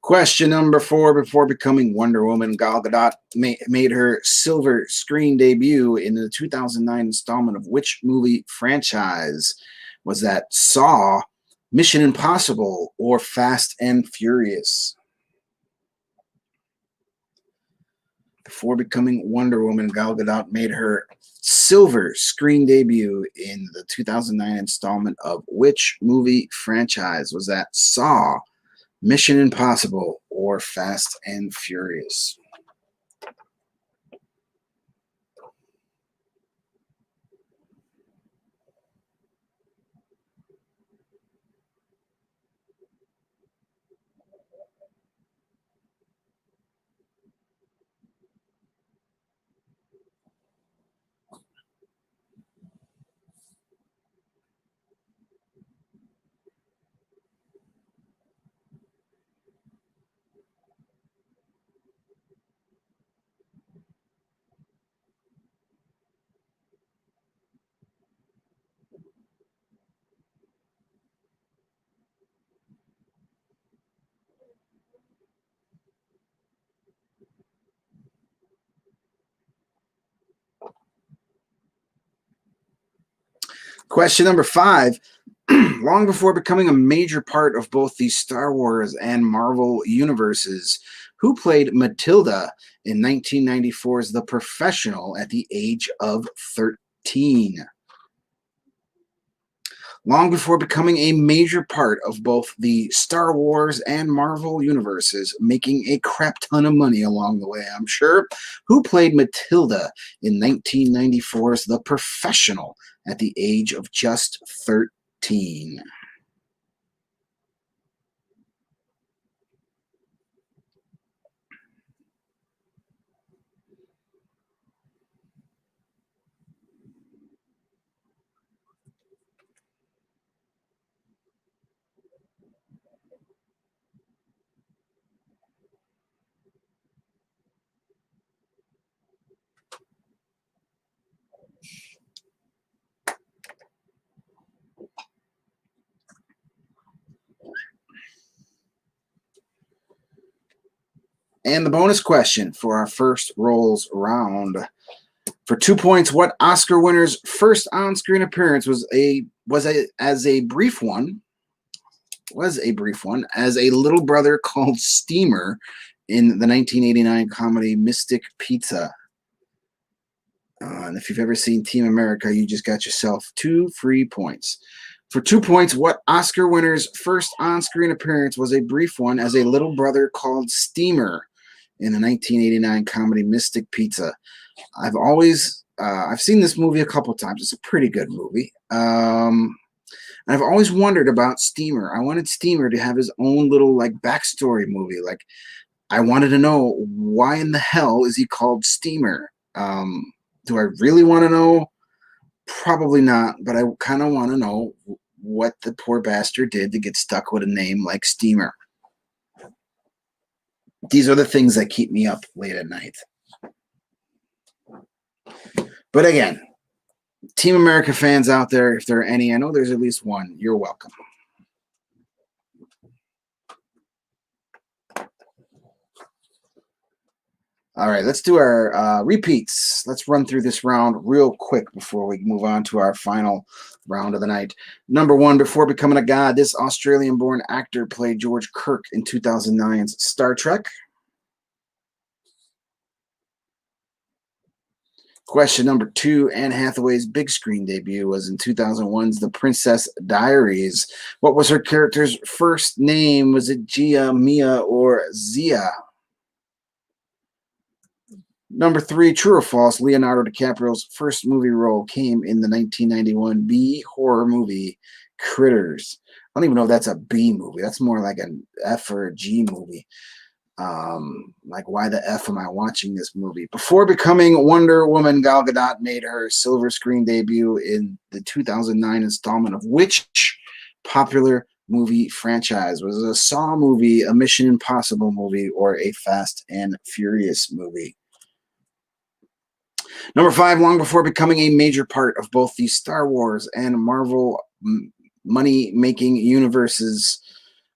Question number 4. Before becoming Wonder Woman, Gal Gadot made her silver screen debut in the 2009 installment of which movie franchise? Was that Saw, Mission Impossible, or Fast and Furious? Before becoming Wonder Woman, Gal Gadot made her silver screen debut in the 2009 installment of which movie franchise? Was that Saw, Mission Impossible, or Fast and Furious? Question number 5. Long before becoming a major part of both the Star Wars and Marvel universes, who played Matilda in 1994's The Professional at the age of 13? Long before becoming a major part of both the Star Wars and Marvel universes, making a crap ton of money along the way, I'm sure, who played Matilda in 1994's The Professional at the age of just 13? And the bonus question for our first rolls round. For 2 points, what Oscar winner's first on-screen appearance was a brief one as a little brother called Steamer in the 1989 comedy Mystic Pizza. And if you've ever seen Team America, you just got yourself 2 free points. For 2 points, what Oscar winner's first on-screen appearance was a brief one as a little brother called Steamer in the 1989 comedy Mystic Pizza? I've seen this movie a couple times. It's a pretty good movie. I've always wondered about Steamer. I wanted Steamer to have his own little like backstory movie. Like I wanted to know why in the hell is he called Steamer? Do I really want to know? Probably not, but I kind of want to know what the poor bastard did to get stuck with a name like Steamer. These are the things that keep me up late at night. But again, Team America fans out there, if there are any, I know there's at least one, you're welcome. All right, let's do our repeats. Let's run through this round real quick before we move on to our final round of the night. Number 1, before becoming a god, this Australian-born actor played George Kirk in 2009's Star Trek. Question number 2. Anne Hathaway's big screen debut was in 2001's The Princess Diaries. What was her character's first name? Was it Gia, Mia, or Zia? Number 3, true or false, Leonardo DiCaprio's first movie role came in the 1991 B horror movie Critters. I don't even know if that's a B movie. That's more like an F or a G movie. Like, why the F am I watching this movie? Before becoming Wonder Woman, Gal Gadot made her silver screen debut in the 2009 installment of which popular movie franchise? Was it a Saw movie, a Mission Impossible movie, or a Fast and Furious movie? Number 5, long before becoming a major part of both the Star Wars and Marvel money-making universes,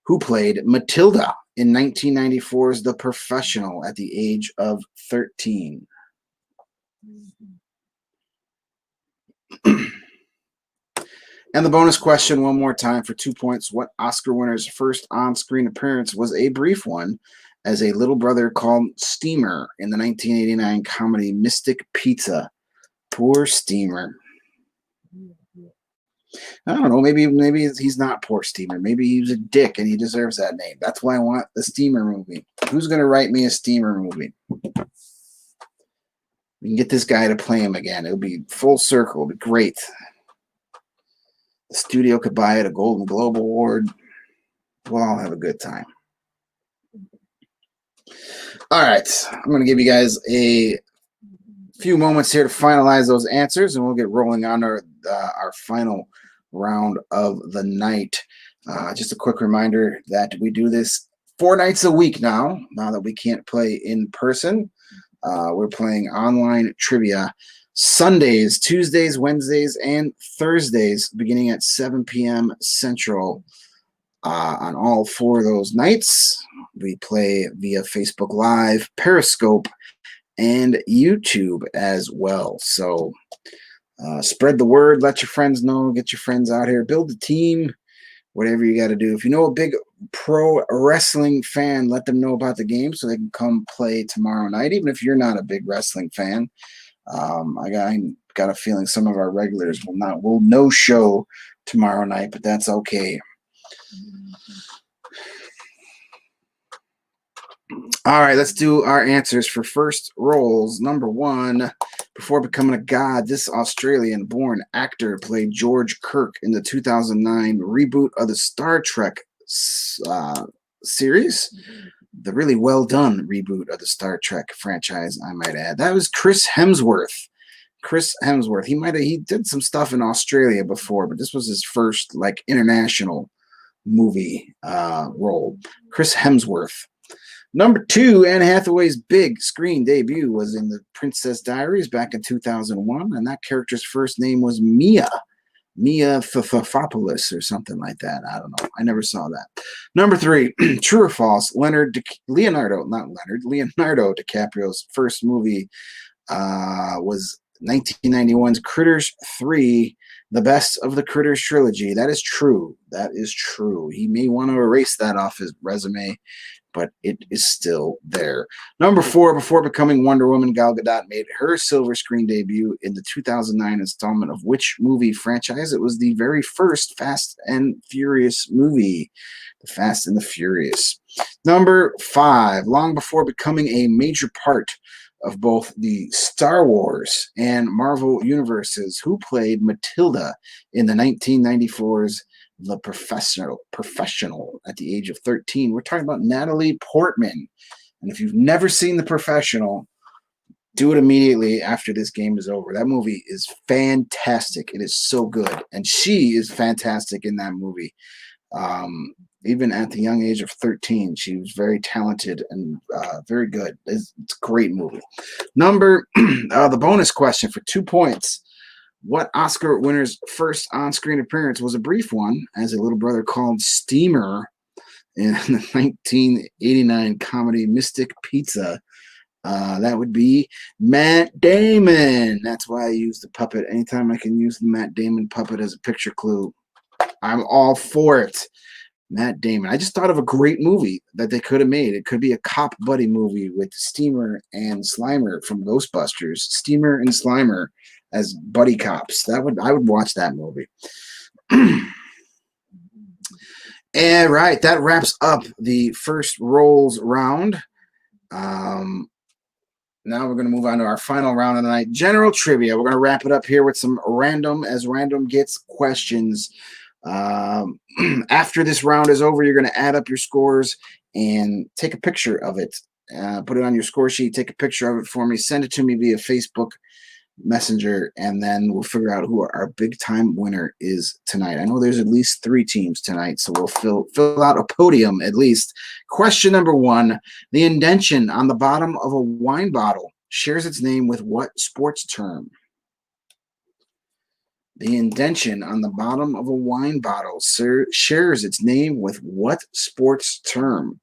who played Matilda in 1994's The Professional at the age of 13? And the bonus question one more time for 2 points. What Oscar winner's first on-screen appearance was a brief one as a little brother called Steamer in the 1989 comedy Mystic Pizza? Poor Steamer. I don't know. Maybe he's not Poor Steamer. Maybe he's a dick and he deserves that name. That's why I want the Steamer movie. Who's going to write me a Steamer movie? We can get this guy to play him again. It'll be full circle. It'll be great. The studio could buy it, a Golden Globe Award. We'll all have a good time. All right. I'm going to give you guys a few moments here to finalize those answers, and we'll get rolling on our final round of the night. Just a quick reminder that we do this 4 nights a week now that we can't play in person. We're playing online trivia Sundays, Tuesdays, Wednesdays, and Thursdays beginning at 7 p.m. Central. On all 4 of those nights, we play via Facebook Live, Periscope, and YouTube as well. So spread the word, let your friends know, get your friends out here, build a team, whatever you got to do. If you know a big pro wrestling fan, let them know about the game so they can come play tomorrow night, even if you're not a big wrestling fan. I got a feeling some of our regulars will no show tomorrow night, but that's okay. All right, let's do our answers for first roles. Number 1, before becoming a god, this Australian-born actor played George Kirk in the 2009 reboot of the Star Trek series. The really well-done reboot of the Star Trek franchise, I might add. That was Chris Hemsworth. Chris Hemsworth. He did some stuff in Australia before, but this was his first international movie role. Chris Hemsworth. Number 2, Anne Hathaway's big screen debut was in The Princess Diaries back in 2001, and that character's first name was Mia Fafopoulos or something like that. I don't know. I never saw that. Number 3, true or false, Leonardo DiCaprio's first movie was 1991's Critters 3, the best of the Critters trilogy. That is true. That is true. He may want to erase that off his resume, but it is still there. Number 4, before becoming Wonder Woman, Gal Gadot made her silver screen debut in the 2009 installment of which movie franchise? It was the very first Fast and Furious movie, The Fast and the Furious. Number 5, long before becoming a major part of both the Star Wars and Marvel universes, who played Matilda in the 1994's The Professional at the age of 13? We're talking about Natalie Portman. And if you've never seen The Professional, do it immediately after this game is over. That movie is fantastic. It is so good. And she is fantastic in that movie. Even at the young age of 13, she was very talented and very good. It's a great movie. The bonus question for 2 points. What Oscar winner's first on-screen appearance was a brief one as a little brother called Steamer in the 1989 comedy Mystic Pizza? That would be Matt Damon. That's why I use the puppet. Anytime I can use the Matt Damon puppet as a picture clue, I'm all for it. Matt Damon. I just thought of a great movie that they could have made. It could be a cop buddy movie with Steamer and Slimer from Ghostbusters. Steamer and Slimer as buddy cops. I would watch that movie. And right, that wraps up the first rolls round. Now we're going to move on to our final round of the night, general trivia. We're going to wrap it up here with some random as random gets questions. After this round is over, you're going to add up your scores and take a picture of it. Put it on your score sheet, take a picture of it for me, send it to me via Facebook Messenger, and then we'll figure out who our big time winner is tonight. I know there's at least 3 teams tonight, so we'll fill out a podium at least. Question number 1: the indention on the bottom of a wine bottle shares its name with what sports term? The indention on the bottom of a wine bottle shares its name with what sports term?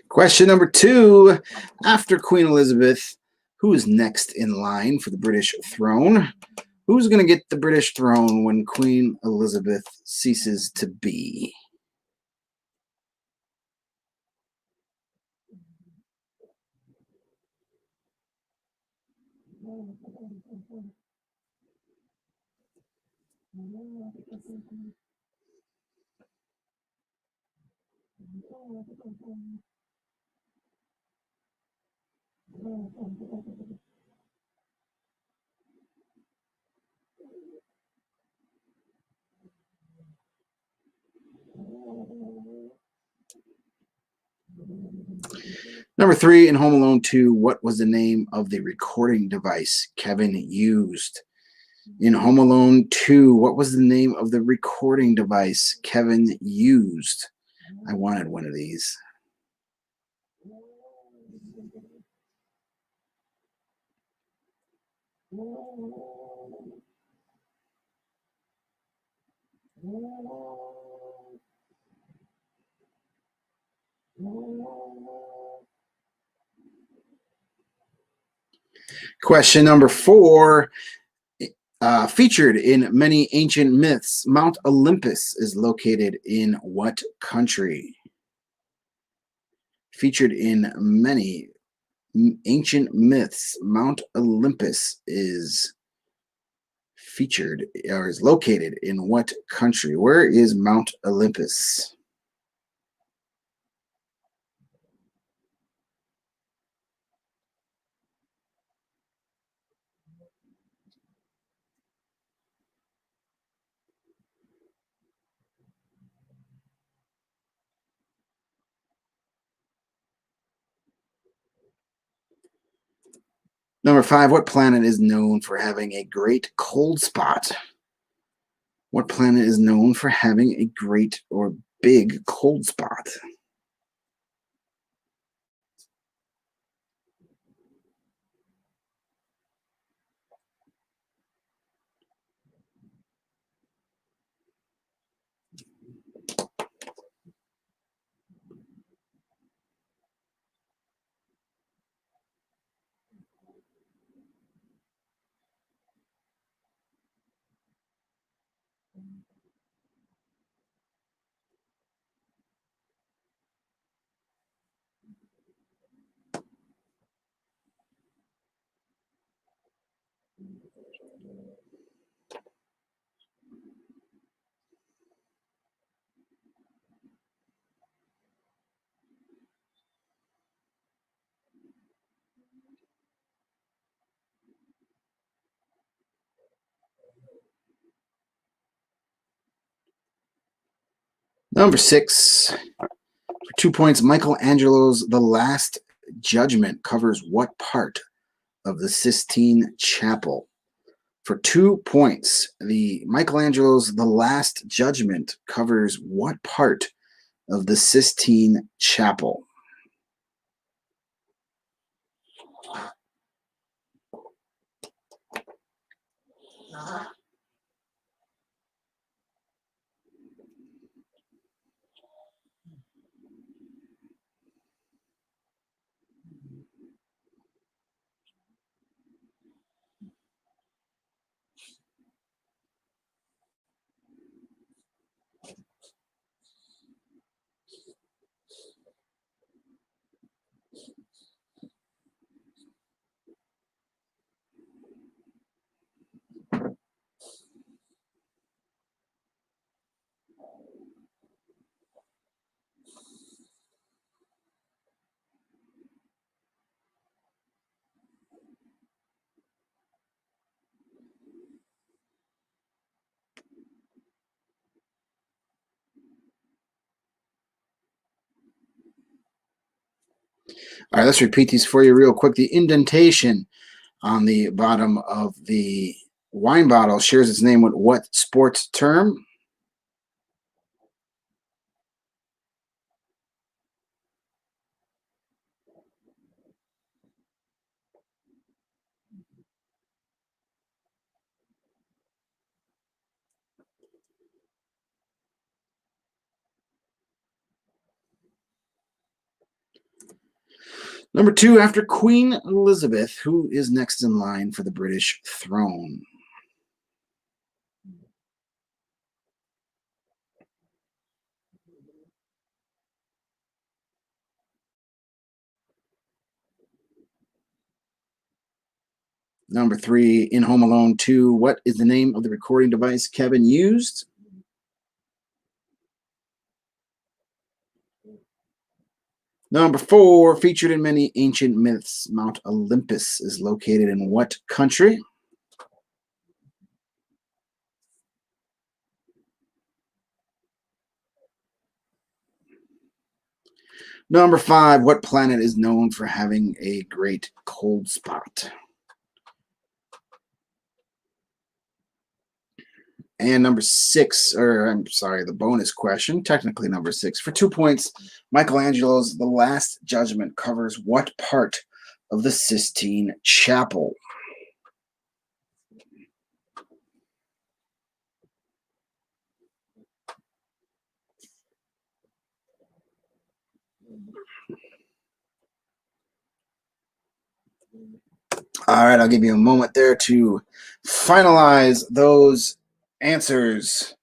Question number 2: after Queen Elizabeth, who is next in line for the British throne? Who's going to get the British throne when Queen Elizabeth ceases to be? Number 3, in Home Alone 2, what was the name of the recording device Kevin used? In Home Alone 2, what was the name of the recording device Kevin used? I wanted one of these. Question number 4. Featured in many ancient myths, Mount Olympus is located in what country? Featured in many ancient myths, Mount Olympus is featured or is located in what country? Where is Mount Olympus? Number 5, what planet is known for having a great cold spot? What planet is known for having a great or big cold spot? Number 6, for 2 points, Michelangelo's The Last Judgment covers what part of the Sistine Chapel? For 2 points, the Michelangelo's The Last Judgment covers what part of the Sistine Chapel? All right, let's repeat these for you real quick. The indentation on the bottom of the wine bottle shares its name with what sports term? Number 2, after Queen Elizabeth, who is next in line for the British throne? Number 3, in Home Alone 2, what is the name of the recording device Kevin used? Number 4, featured in many ancient myths, Mount Olympus is located in what country? Number 5, what planet is known for having a great cold spot? And number 6, or I'm sorry, the bonus question, technically number 6, for 2 points, Michelangelo's The Last Judgment covers what part of the Sistine Chapel? All right, I'll give you a moment there to finalize those answers.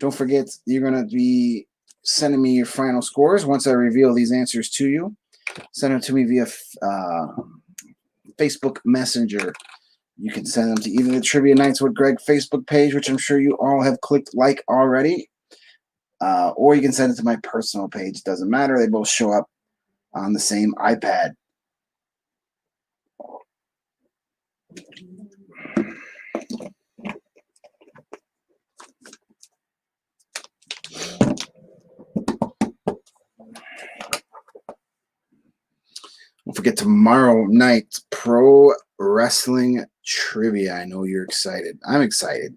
Don't forget, you're going to be sending me your final scores once I reveal these answers to you. Send them to me via Facebook Messenger. You can send them to either the Trivia Nights with Greg Facebook page, which I'm sure you all have clicked like already, or you can send it to my personal page. Doesn't matter. They both show up on the same iPad. Don't forget tomorrow night, pro wrestling trivia. I know you're excited. I'm excited.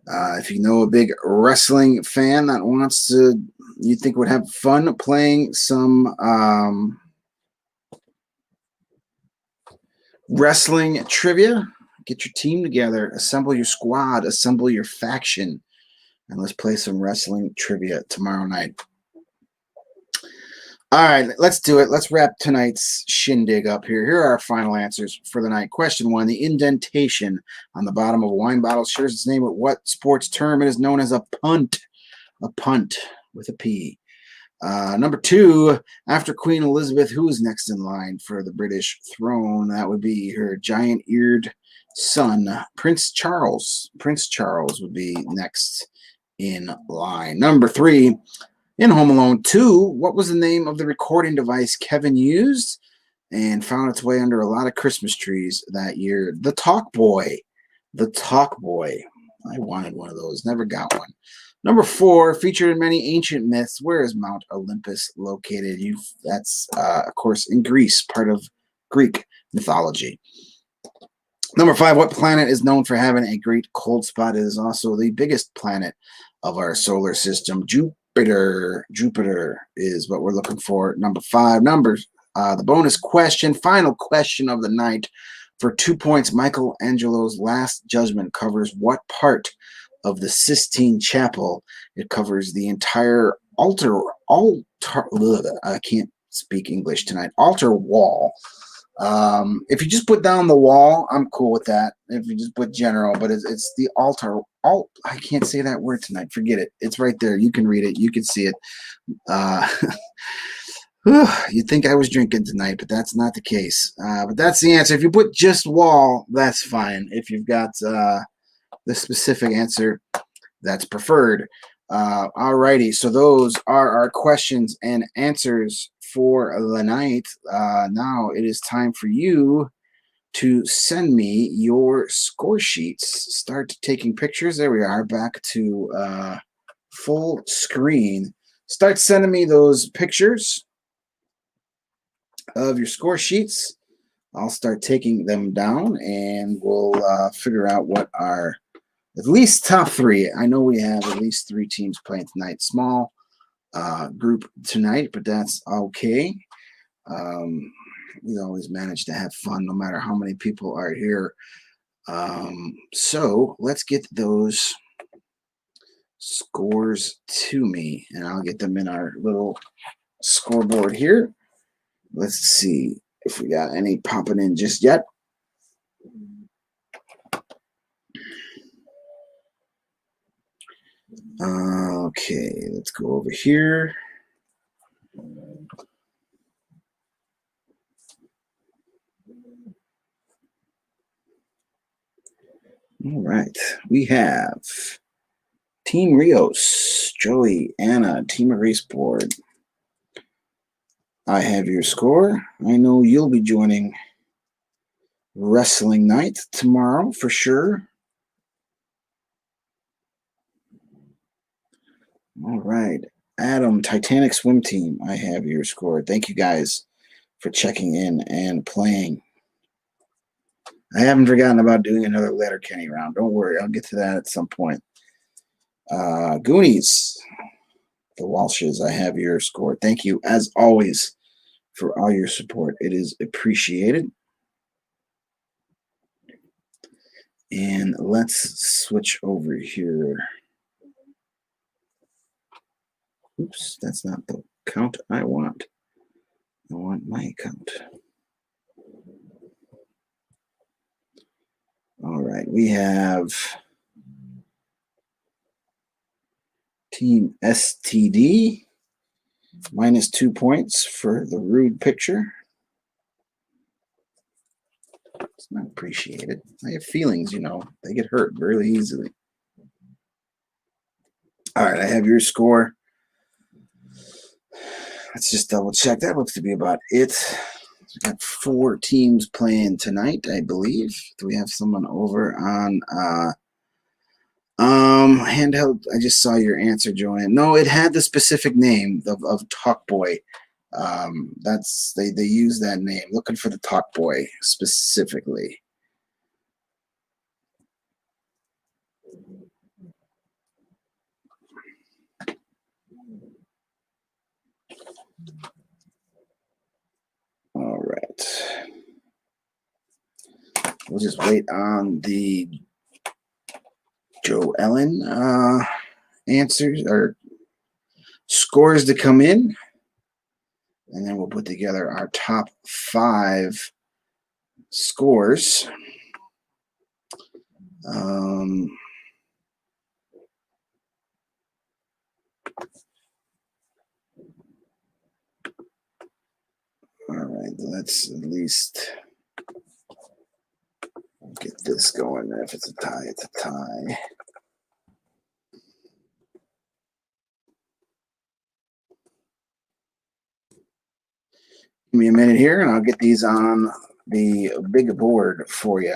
If you know a big wrestling fan that wants to, you think would have fun playing some wrestling trivia, get your team together, assemble your squad, assemble your faction, and let's play some wrestling trivia tomorrow night. All right, let's do it. Let's wrap tonight's shindig up here. Here are our final answers for the night. Question 1, the indentation on the bottom of a wine bottle shares its name with what sports term? It is known as a punt. A punt with a P. Number 2, after Queen Elizabeth, who is next in line for the British throne? That would be her giant-eared son, Prince Charles. Prince Charles would be next in line. Number 3, in Home Alone 2, what was the name of the recording device Kevin used and found its way under a lot of Christmas trees that year? The Talk Boy. The Talk Boy. I wanted one of those. Never got one. Number 4, featured in many ancient myths. Where is Mount Olympus located? That's, of course, in Greece, part of Greek mythology. Number 5, what planet is known for having a great cold spot? It is also the biggest planet of our solar system. Jupiter. Jupiter is what we're looking for. Number 5. Numbers. The bonus question, final question of the night. For 2 points, Michelangelo's Last Judgment covers what part of the Sistine Chapel? It covers the entire altar. I can't speak English tonight. Altar wall. If you just put down the wall, I'm cool with that. If you just put general, but it's the altar. I can't say that word tonight. Forget it. It's right there. You can read it. You can see it. You'd think I was drinking tonight, but that's not the case. But that's the answer. If you put just wall, that's fine. If you've got the specific answer, that's preferred. Alrighty, so those are our questions and answers for the night. Now it is time for you to send me your score sheets. Start taking pictures. There we are, back to full screen. Start sending me those pictures of your score sheets. I'll start taking them down, and we'll figure out what our at least top 3. I know we have at least 3 teams playing tonight. Small group tonight, but that's okay. We always manage to have fun no matter how many people are here. So let's get those scores to me, and I'll get them in our little scoreboard here. Let's see if we got any popping in just yet. Okay, let's go over here. All right, we have Team Rios, Joey, Anna, Team Erase Board. I have your score. I know you'll be joining Wrestling Night tomorrow for sure. All right, Adam, Titanic Swim Team. I have your score. Thank you guys for checking in and playing. I haven't forgotten about doing another Letterkenny round. Don't worry, I'll get to that at some point. Goonies, the Walshes, I have your score. Thank you, as always, for all your support. It is appreciated. And let's switch over here. Oops, that's not the count I want. I want my count. All right, we have Team STD, minus 2 points for the rude picture. It's not appreciated. I have feelings, they get hurt really easily. All right, I have your score. Let's just double check. That looks to be about it. We got 4 teams playing tonight, I believe. Do we have someone over on handheld? I just saw your answer, Joanne. No, it had the specific name of Talk Boy. That's they use that name. Looking for the Talk Boy specifically. All right. We'll just wait on the Joe Ellen answers or scores to come in, and then we'll put together our top 5 scores. All right, let's at least get this going. If it's a tie, it's a tie. Give me a minute here, and I'll get these on the big board for you.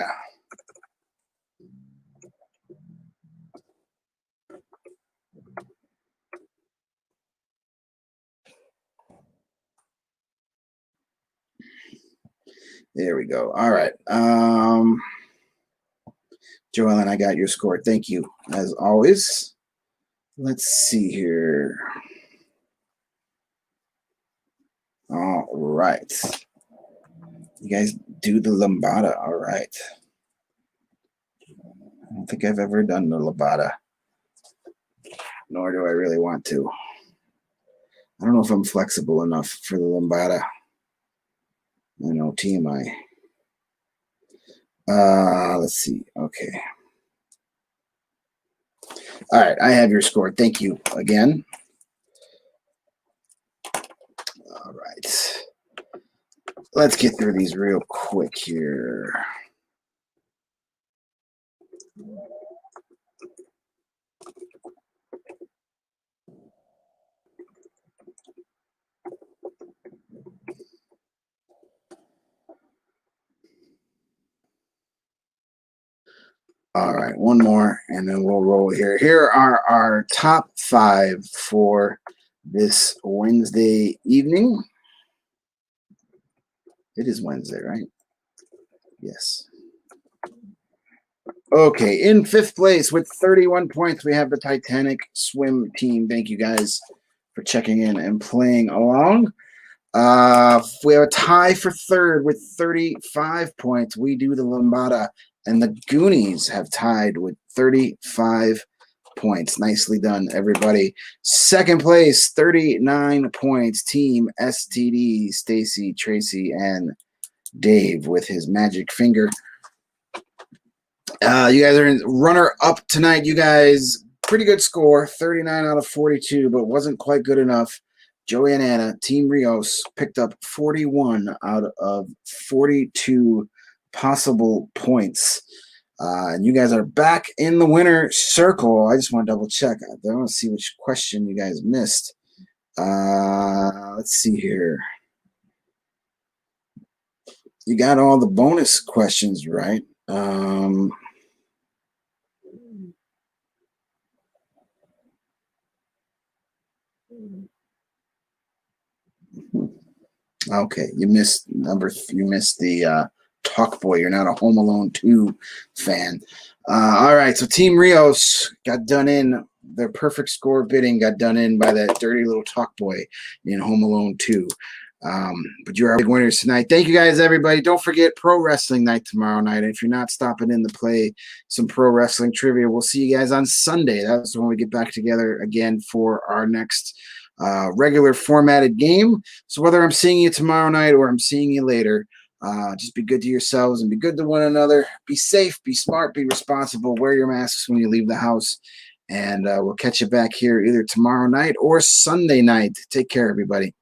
There we go. All right. Joellen, I got your score. Thank you, as always. Let's see here. All right. You guys do the lambada. All right. I don't think I've ever done the lambada, nor do I really want to. I don't know if I'm flexible enough for the lambada. I know, TMI. Let's see. Okay. All right, I have your score. Thank you again. All right. Let's get through these real quick here. All right, one more, and then we'll roll here. Here are our top 5 for this Wednesday evening. It is Wednesday, right? Yes. Okay, in 5th place with 31 points, we have the Titanic Swim Team. Thank you guys for checking in and playing along. We have a tie for 3rd with 35 points. We do the Lambada, and the Goonies have tied with 35 points. Nicely done, everybody. 2nd place, 39 points. Team STD, Stacy, Tracy, and Dave with his magic finger. You guys are in runner-up tonight. You guys, pretty good score, 39 out of 42, but wasn't quite good enough. Joey and Anna, Team Rios, picked up 41 out of 42 possible points. And you guys are back in the winner circle. I just want to double check. I want to see which question you guys missed. Let's see here. You got all the bonus questions right. Okay, you missed the Talk Boy. You're not a Home Alone 2 fan. All right, so Team Rios got done in. Their perfect score bidding got done in by that dirty little Talk Boy in Home Alone 2. But you're our big winners tonight. Thank you guys, everybody. Don't forget Pro Wrestling Night tomorrow night. And if you're not stopping in to play some pro wrestling trivia, we'll see you guys on Sunday. That's when we get back together again for our next regular formatted game. So whether I'm seeing you tomorrow night or I'm seeing you later, just be good to yourselves and be good to one another. Be safe, be smart, be responsible. Wear your masks when you leave the house. And we'll catch you back here either tomorrow night or Sunday night. Take care, everybody.